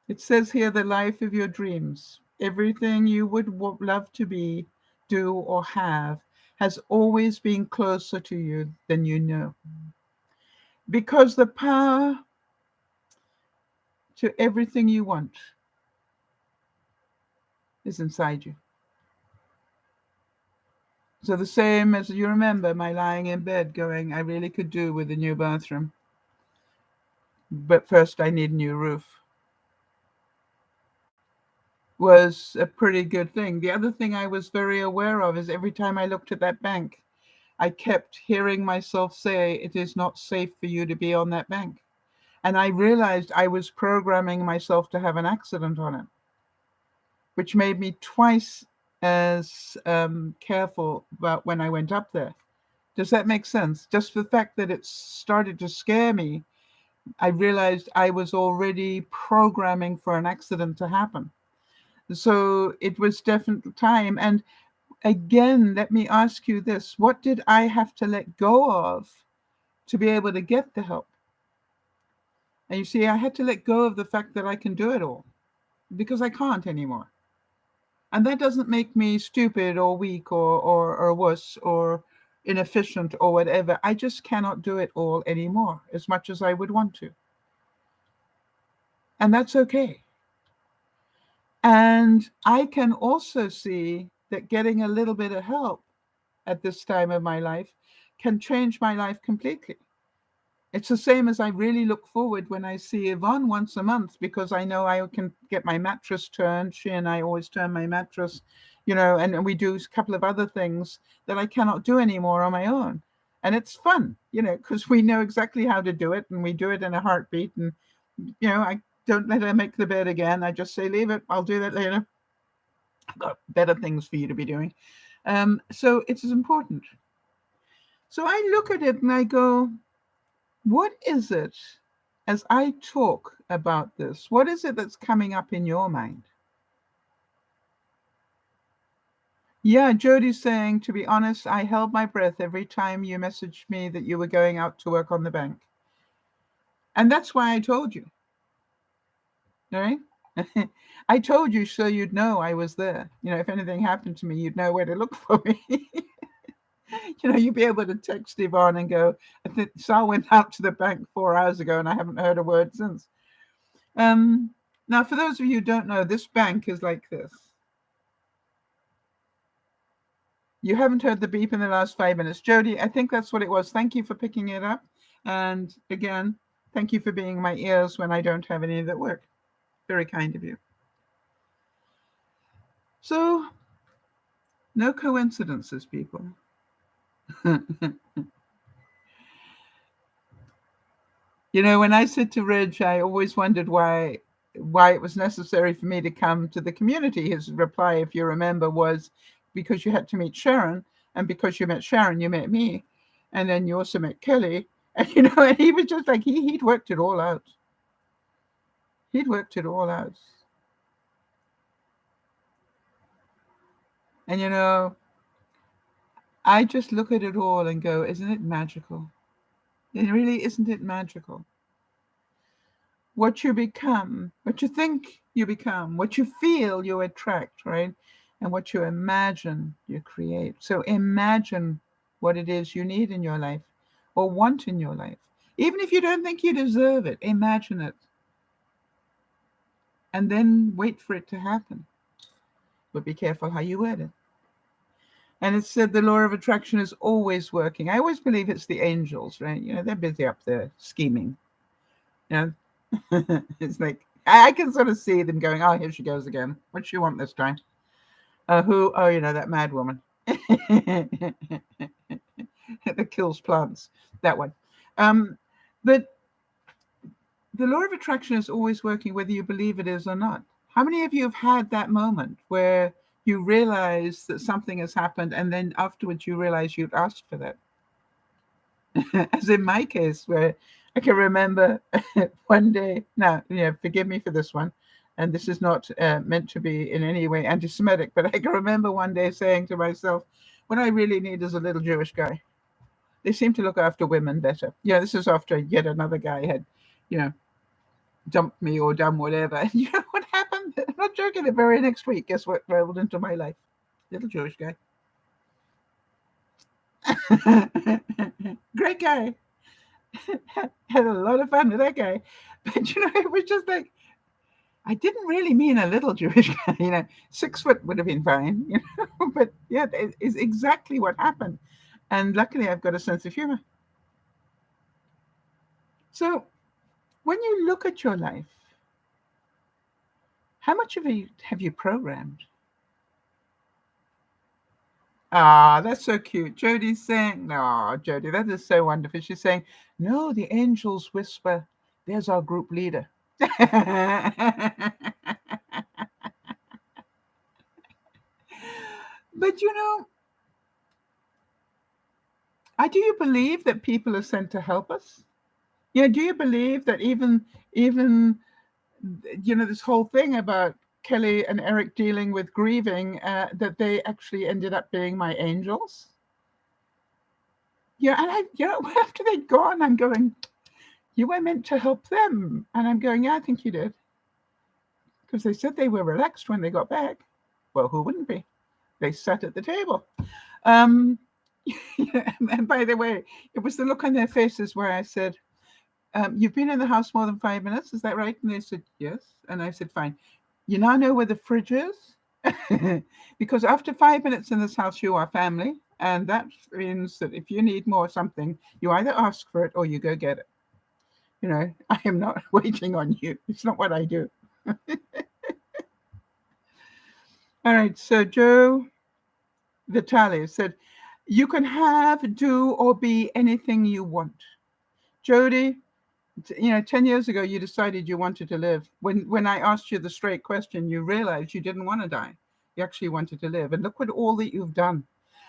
It says here, the life of your dreams, everything you would love to be, do, or have has always been closer to you than you know. Because the power to everything you want is inside you. So the same as you remember my lying in bed going, I really could do with a new bathroom. But first I need a new roof. Was a pretty good thing. The other thing I was very aware of is every time I looked at that bank, I kept hearing myself say, it is not safe for you to be on that bank. And I realized I was programming myself to have an accident on it, which made me twice as careful about when I went up there. Does that make sense? Just the fact that it started to scare me, I realized I was already programming for an accident to happen. So it was definitely time. And again, let me ask you this. What did I have to let go of to be able to get the help? And you see, I had to let go of the fact that I can do it all because I can't anymore. And that doesn't make me stupid or weak or worse or inefficient or whatever. I just cannot do it all anymore as much as I would want to. And that's okay. And I can also see that getting a little bit of help at this time of my life can change my life completely. It's the same as I really look forward when I see Yvonne once a month because I know I can get my mattress turned. She and I always turn my mattress, and we do a couple of other things that I cannot do anymore on my own. And it's fun, because we know exactly how to do it and we do it in a heartbeat. And, I don't let her make the bed again. I just say, leave it. I'll do that later. I've got better things for you to be doing. So it's important. So I look at it and I go, what is it, as I talk about this, what is it that's coming up in your mind? Yeah, Jody's saying, to be honest, I held my breath every time you messaged me that you were going out to work on the bank. And that's why I told you. All right? I told you so you'd know I was there. If anything happened to me, you'd know where to look for me. You'd be able to text Yvonne and go, I think Sal went out to the bank 4 hours ago and I haven't heard a word since. Now, for those of you who don't know, this bank is like this. You haven't heard the beep in the last 5 minutes. Jody, I think that's what it was. Thank you for picking it up. And again, thank you for being my ears when I don't have any that work. Very kind of you. So, no coincidences, people. When I said to Reg, I always wondered why it was necessary for me to come to the community. His reply, if you remember, was because you had to meet Sharon, and because you met Sharon, you met me, and then you also met Kelly. And and he was just like he'd worked it all out. He'd worked it all out. And I just look at it all and go, isn't it magical? It really isn't it magical? What you become, what you think you become, what you feel you attract, right? And what you imagine you create. So imagine what it is you need in your life or want in your life. Even if you don't think you deserve it, imagine it. And then wait for it to happen. But be careful how you word it. And it said the law of attraction is always working. I always believe it's the angels, right? They're busy up there scheming. It's like, I can sort of see them going, oh, here she goes again. What she want this time? Who? Oh, that mad woman. that kills plants. That one. But the law of attraction is always working whether you believe it is or not. How many of you have had that moment where you realize that something has happened and then afterwards you realize you'd asked for that? As in my case, where I can remember one day, now, forgive me for this one, and this is not meant to be in any way anti-Semitic, but I can remember one day saying to myself, what I really need is a little Jewish guy. They seem to look after women better. This is after yet another guy had, dumped me or done whatever. And you know what happened? I'm not joking. The very next week, guess what rolled into my life? Little Jewish guy. Great guy. Had a lot of fun with that guy. But it was just like, I didn't really mean a little Jewish guy. 6 foot would have been fine. But yeah, it is exactly what happened. And luckily, I've got a sense of humor. So when you look at your life, how much of it have you programmed? Ah, that's so cute. Jody's saying, no, Jody, that is so wonderful. She's saying, no, the angels whisper, there's our group leader. But do you believe that people are sent to help us? Do you believe that even this whole thing about Kelly and Eric dealing with grieving, that they actually ended up being my angels? And after they'd gone, I'm going, you were meant to help them. And I'm going, yeah, I think you did. Because they said they were relaxed when they got back. Well, who wouldn't be? They sat at the table. And by the way, it was the look on their faces where I said, you've been in the house more than 5 minutes, is that right? And they said, yes. And I said, fine. You now know where the fridge is? Because after 5 minutes in this house, you are family. And that means that if you need more something, you either ask for it or you go get it. I am not waiting on you. It's not what I do. All right. So Joe Vitale said, you can have, do, or be anything you want. Jody, 10 years ago, you decided you wanted to live. When I asked you the straight question, you realized you didn't want to die. You actually wanted to live. And look at all that you've done.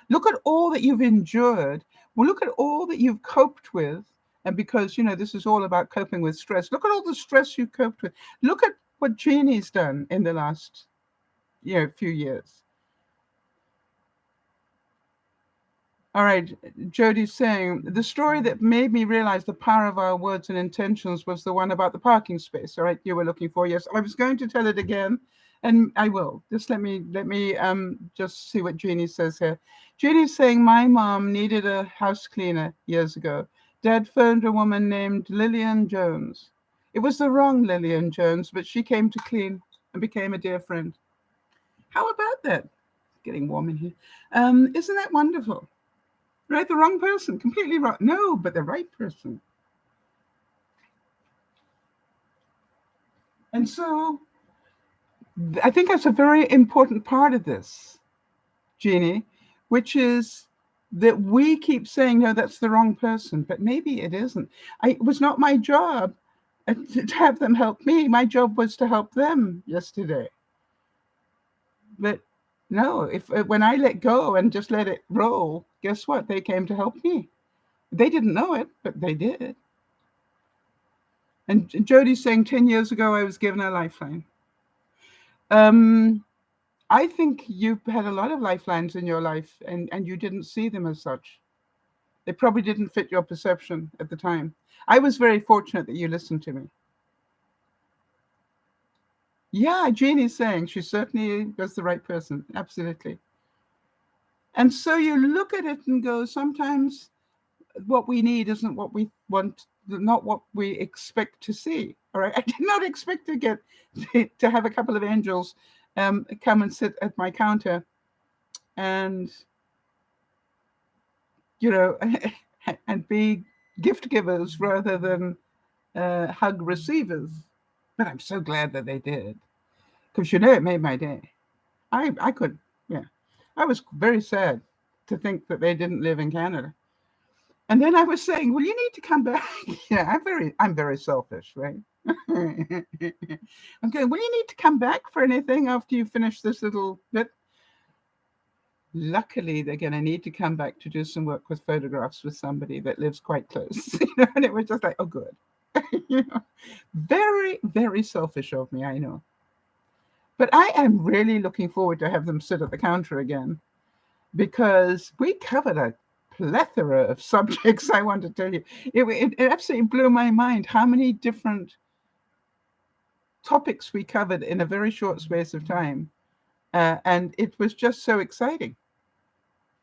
Look at all that you've endured. Well, look at all that you've coped with. And because, this is all about coping with stress. Look at all the stress you've coped with. Look at what Jeannie's done in the last, few years. All right, Jody's saying, the story that made me realize the power of our words and intentions was the one about the parking space. All right, you were looking for. Yes, I was going to tell it again, and I will. Just let me just see what Jeannie says here. Jeannie's saying, my mom needed a house cleaner years ago. Dad phoned a woman named Lillian Jones. It was the wrong Lillian Jones, but she came to clean and became a dear friend. How about that? It's getting warm in here. Isn't that wonderful? Right, the wrong person, completely wrong. No, but the right person. And so I think that's a very important part of this, Jeannie, which is that we keep saying, no, that's the wrong person, but maybe it isn't. It was not my job to have them help me. My job was to help them yesterday. But no, when I let go and just let it roll, guess what? They came to help me. They didn't know it, but they did. And Jody's saying 10 years ago, I was given a lifeline. I think you've had a lot of lifelines in your life and you didn't see them as such. They probably didn't fit your perception at the time. I was very fortunate that you listened to me. Yeah, Jeannie's saying she certainly was the right person. Absolutely. And so you look at it and go, sometimes what we need isn't what we want, not what we expect to see. All right. I did not expect to get to have a couple of angels come and sit at my counter and, and be gift givers rather than hug receivers. But I'm so glad that they did, because, it made my day. I was very sad to think that they didn't live in Canada. And then I was saying, well, you need to come back. Yeah, I'm very selfish, right? I'm going, well, you need to come back for anything after you finish this little bit. Luckily, they're going to need to come back to do some work with photographs with somebody that lives quite close. And it was just like, oh, good. Very, very selfish of me, I know. But I am really looking forward to have them sit at the counter again, because we covered a plethora of subjects. I want to tell you, it absolutely blew my mind how many different topics we covered in a very short space of time, and it was just so exciting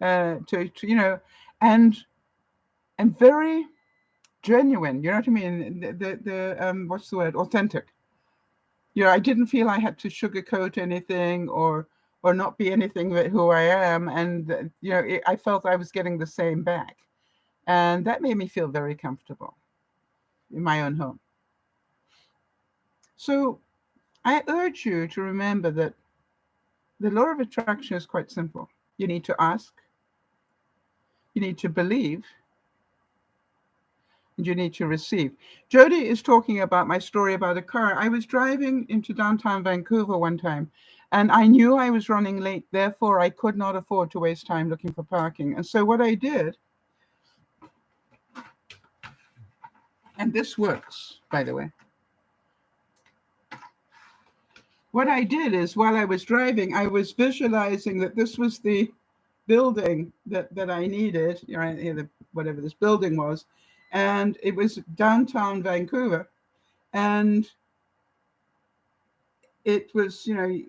to and very genuine. You know what I mean? The what's the word? Authentic. I didn't feel I had to sugarcoat anything or not be anything but who I am. And, I felt I was getting the same back. And that made me feel very comfortable in my own home. So I urge you to remember that the law of attraction is quite simple. You need to ask, you need to believe, and you need to receive. Jody is talking about my story about a car. I was driving into downtown Vancouver one time, and I knew I was running late. Therefore, I could not afford to waste time looking for parking. And so what I did, and this works, by the way. What I did is, while I was driving, I was visualizing that this was the building that I needed, whatever this building was. And it was downtown Vancouver. And it was, right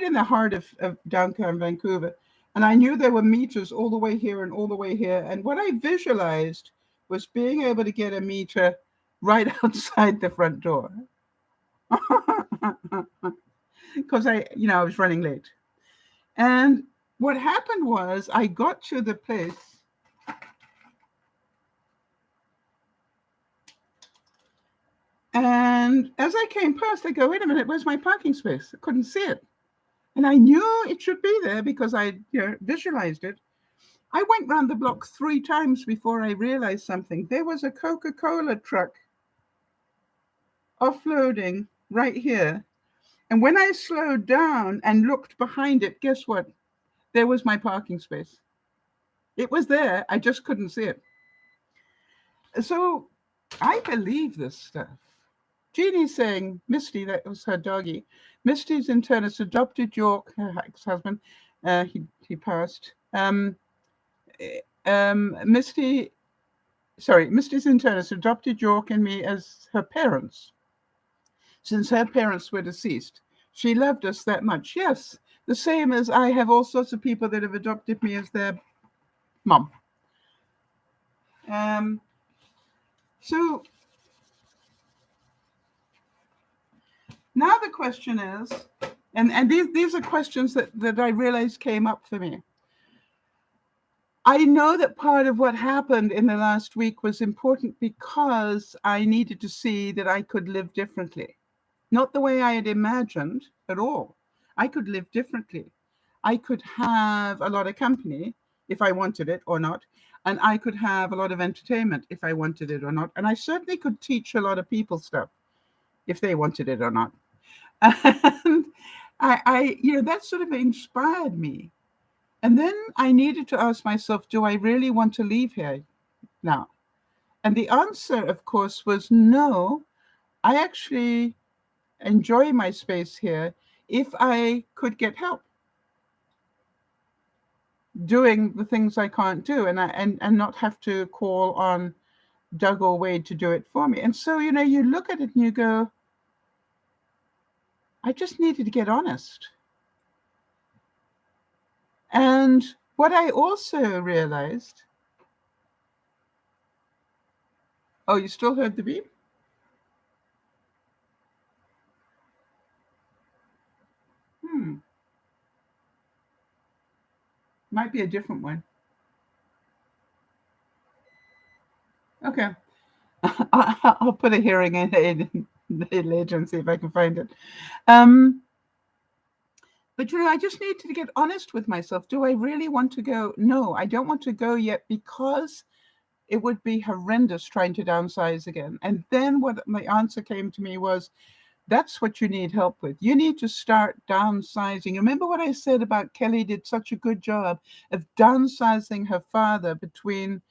in the heart of downtown Vancouver. And I knew there were meters all the way here and all the way here. And what I visualized was being able to get a meter right outside the front door. Because I was running late. And what happened was I got to the place. And as I came past, I go, wait a minute, where's my parking space? I couldn't see it. And I knew it should be there because I visualized it. I went round the block 3 times before I realized something. There was a Coca-Cola truck offloading right here. And when I slowed down and looked behind it, guess what? There was my parking space. It was there. I just couldn't see it. So I believe this stuff. Jeannie's saying, Misty, that was her doggy. Misty's in turn has adopted York, her ex-husband. He passed. Misty's in turn has adopted York and me as her parents. Since her parents were deceased, she loved us that much. Yes, the same as I have all sorts of people that have adopted me as their mom. So now the question is, and these are questions that I realized came up for me. I know that part of what happened in the last week was important because I needed to see that I could live differently. Not the way I had imagined at all. I could live differently. I could have a lot of company if I wanted it or not. And I could have a lot of entertainment if I wanted it or not. And I certainly could teach a lot of people stuff if they wanted it or not. And I that sort of inspired me. And then I needed to ask myself, do I really want to leave here now? And the answer, of course, was no. I actually enjoy my space here if I could get help doing the things I can't do and not have to call on Doug or Wade to do it for me. And so, you look at it and you go, I just needed to get honest. And what I also realized, oh, you still heard the beep? Might be a different one. Okay. I'll put a hearing in later and see if I can find it. But, I just need to get honest with myself. Do I really want to go? No, I don't want to go yet because it would be horrendous trying to downsize again. And then what my answer came to me was, that's what you need help with. You need to start downsizing. Remember what I said about Kelly did such a good job of downsizing her father between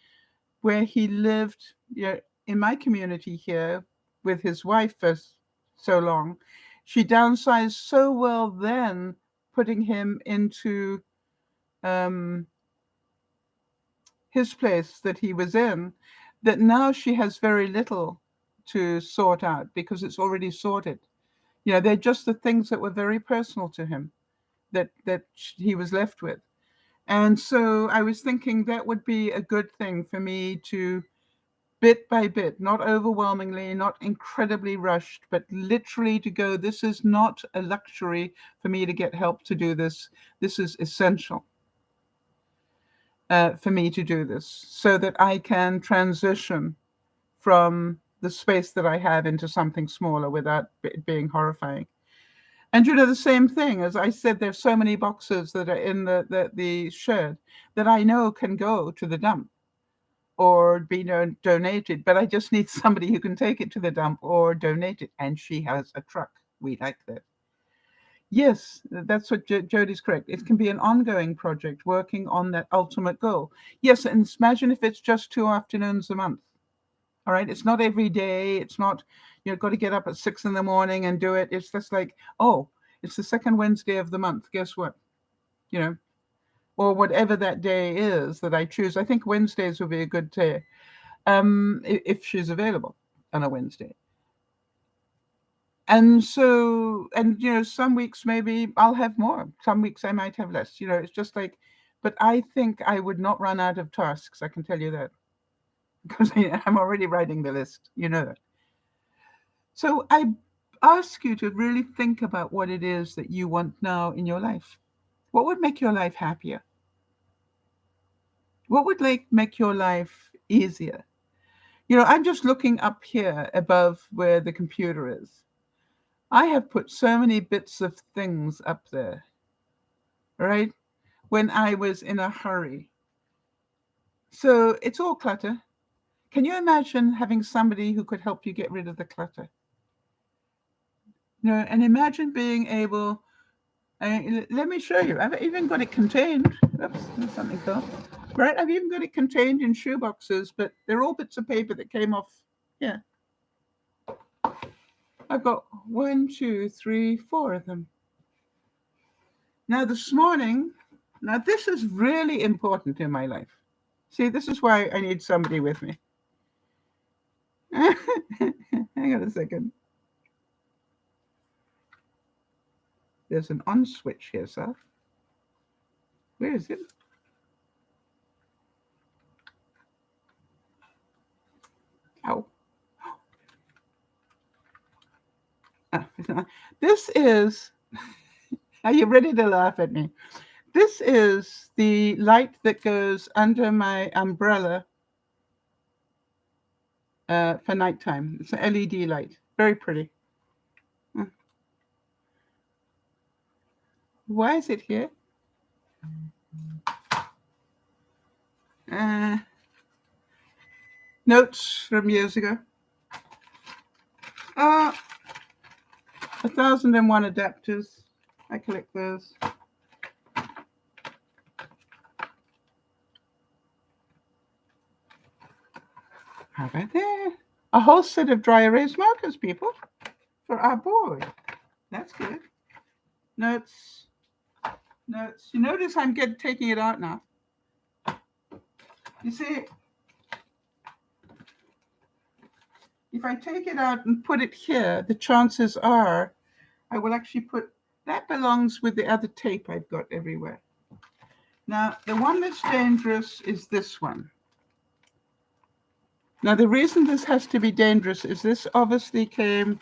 where he lived, in my community here with his wife for so long. She downsized so well then, putting him into um, his place that he was in, that now she has very little to sort out because it's already sorted. They're just the things that were very personal to him that he was left with. And so I was thinking that would be a good thing for me to, bit by bit, not overwhelmingly, not incredibly rushed, but literally to go, this is not a luxury for me to get help to do this. This is essential for me to do this so that I can transition from the space that I have into something smaller without it being horrifying. And the same thing, as I said, there's so many boxes that are in the shed that I know can go to the dump or be donated, but I just need somebody who can take it to the dump or donate it. And she has a truck. We like that. Yes, that's what Jodi's correct. It can be an ongoing project working on that ultimate goal. Yes, and imagine if it's just 2 afternoons a month. All right, it's not every day. It's not, got to get up at 6 in the morning and do it. It's just like, oh, it's the second Wednesday of the month. Guess what? Or whatever that day is that I choose. I think Wednesdays will be a good day, if she's available on a Wednesday. And so, some weeks maybe I'll have more. Some weeks I might have less. It's just like, but I think I would not run out of tasks. I can tell you that. Because I'm already writing the list, that. So I ask you to really think about what it is that you want now in your life. What would make your life happier? What would make your life easier? I'm just looking up here above where the computer is. I have put so many bits of things up there, right? When I was in a hurry. So it's all clutter. Can you imagine having somebody who could help you get rid of the clutter? And imagine being able, let me show you. I've even got it contained. Oops, there's something there. Right, I've even got it contained in shoe boxes, but they're all bits of paper that came off here. I've got 1, 2, 3, 4 of them. Now this morning, this is really important in my life. See, this is why I need somebody with me. Hang on a second. There's an on switch here, sir. Where is it? Ow. This is, are you ready to laugh at me? This is the light that goes under my umbrella for nighttime. It's an LED light. Very pretty. Why is it here? Notes from years ago. 1001 adapters. I collect those. How about that? A whole set of dry erase markers, people, for our boy. That's good. Notes. You notice I'm taking it out now. You see, if I take it out and put it here, the chances are I will actually that belongs with the other tape I've got everywhere. Now, the one that's dangerous is this one. Now, the reason this has to be dangerous is this obviously came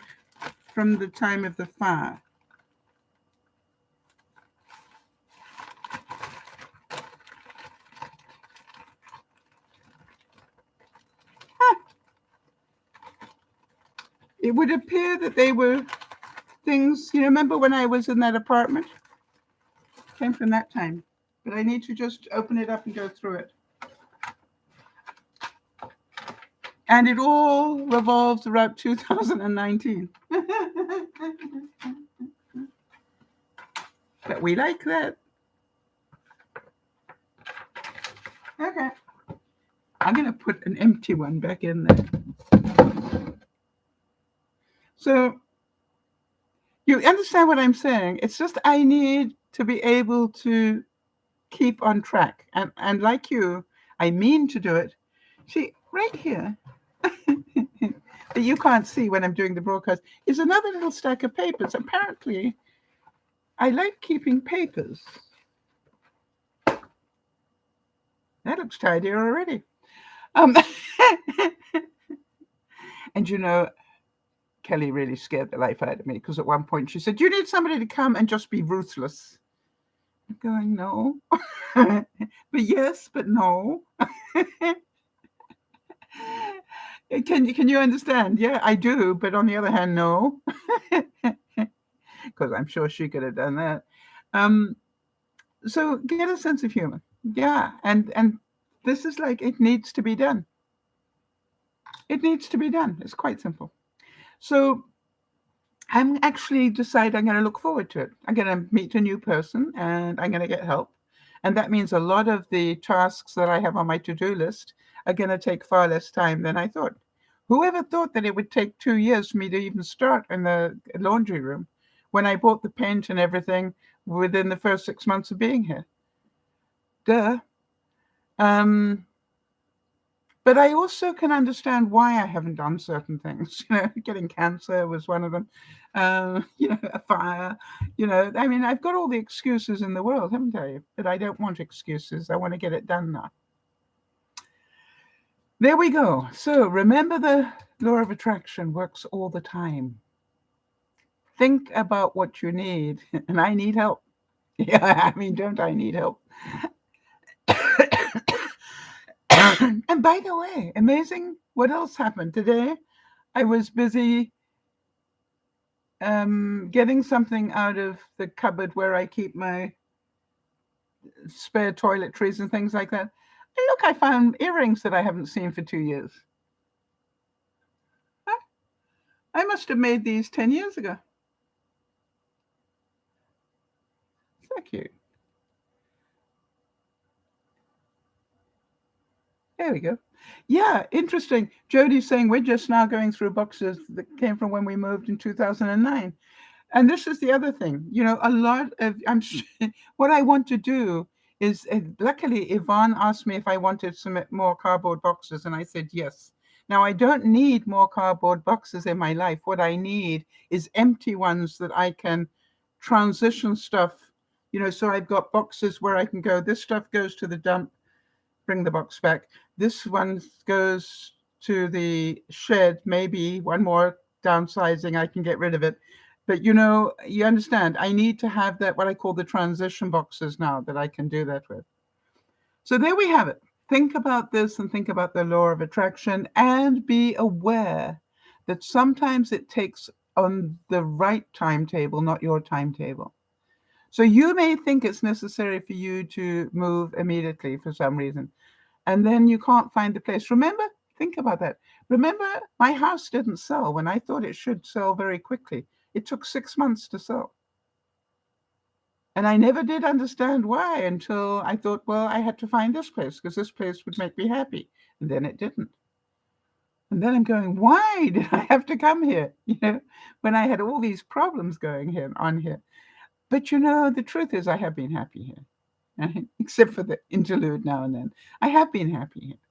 from the time of the fire. It would appear that they were things, remember when I was in that apartment? came from that time. But I need to just open it up and go through it. And it all revolves around 2019. But we like that. Okay. I'm going to put an empty one back in there. So you understand what I'm saying? It's just I need to be able to keep on track. And like you, I mean to do it. See, right here, that you can't see when I'm doing the broadcast, is another little stack of papers. Apparently, I like keeping papers. That looks tidier already. And you know, Kelly really scared the life out of me because at one point she said, "You need somebody to come and just be ruthless." I'm going, no. But yes, but no. Can you understand? Yeah, I do. But on the other hand, no. Because I'm sure she could have done that. So get a sense of humor. Yeah. And this is like, it needs to be done. It needs to be done. It's quite simple. So I'm actually decided I'm going to look forward to it. I'm going to meet a new person and I'm going to get help. And that means a lot of the tasks that I have on my to-do list are going to take far less time than I thought. Whoever thought that it would take 2 years for me to even start in the laundry room when I bought the paint and everything within the first 6 months of being here? Duh. But I also can understand why I haven't done certain things. You know, getting cancer was one of them. You know, a fire. You know, I mean, I've got all the excuses in the world, haven't I? But I don't want excuses. I want to get it done now. There we go. So remember, the law of attraction works all the time. Think about what you need, and I need help. Yeah, I mean, don't I need help? And by the way, amazing, what else happened today? I was busy getting something out of the cupboard where I keep my spare toiletries and things like that. And look, I found earrings that I haven't seen for 2 years. I must have made these 10 years ago. So cute. There we go. Yeah, interesting. Jody's saying we're just now going through boxes that came from when we moved in 2009. And this is the other thing, you know, a lot of, what I want to do is, luckily, Yvonne asked me if I wanted some more cardboard boxes, and I said yes. Now, I don't need more cardboard boxes in my life. What I need is empty ones that I can transition stuff, you know, so I've got boxes where I can go, this stuff goes to the dump, bring the box back. This one goes to the shed, maybe one more downsizing, I can get rid of it. But you know, you understand, I need to have that, what I call the transition boxes now, that I can do that with. So there we have it. Think about this and think about the law of attraction, and be aware that sometimes it takes on the right timetable, not your timetable. So you may think it's necessary for you to move immediately for some reason, and then you can't find the place. Remember, think about that. Remember, my house didn't sell when I thought it should sell very quickly. It took 6 months to sell. And I never did understand why until I thought, well, I had to find this place because this place would make me happy. And then it didn't. And then I'm going, why did I have to come here? You know, when I had all these problems going on here. But you know, the truth is I have been happy here. Right? Except for the interlude now and then. I have been happy here.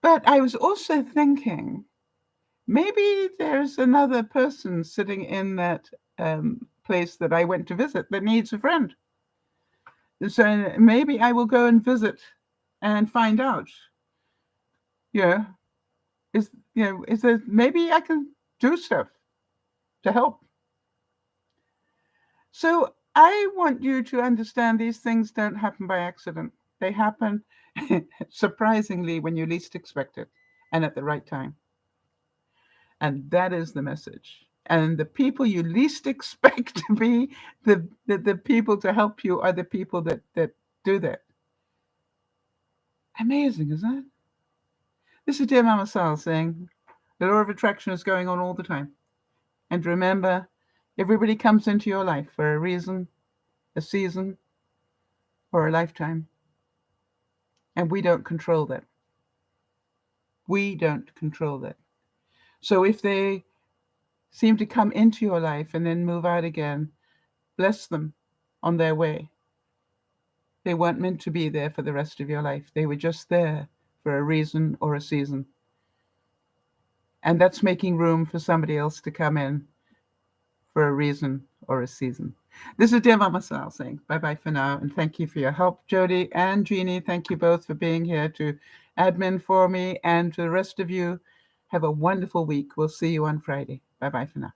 But I was also thinking, maybe there's another person sitting in that place that I went to visit that needs a friend. So maybe I will go and visit and find out. Yeah, is there, maybe I can do stuff to help. So I want you to understand these things don't happen by accident. They happen surprisingly when you least expect it and at the right time. And that is the message. And the people you least expect to be the people to help you are the people that do that. Amazing, isn't it? This is Dear Mama Sal saying the law of attraction is going on all the time. And remember, everybody comes into your life for a reason, a season, or a lifetime. And we don't control that. We don't control that. So if they seem to come into your life and then move out again, bless them on their way. They weren't meant to be there for the rest of your life. They were just there for a reason or a season. And that's making room for somebody else to come in for a reason or a season. This is Dear Mama Sal saying bye-bye for now, and thank you for your help. Jody and Jeannie, thank you both for being here to admin for me, and to the rest of you, have a wonderful week. We'll see you on Friday. Bye-bye for now.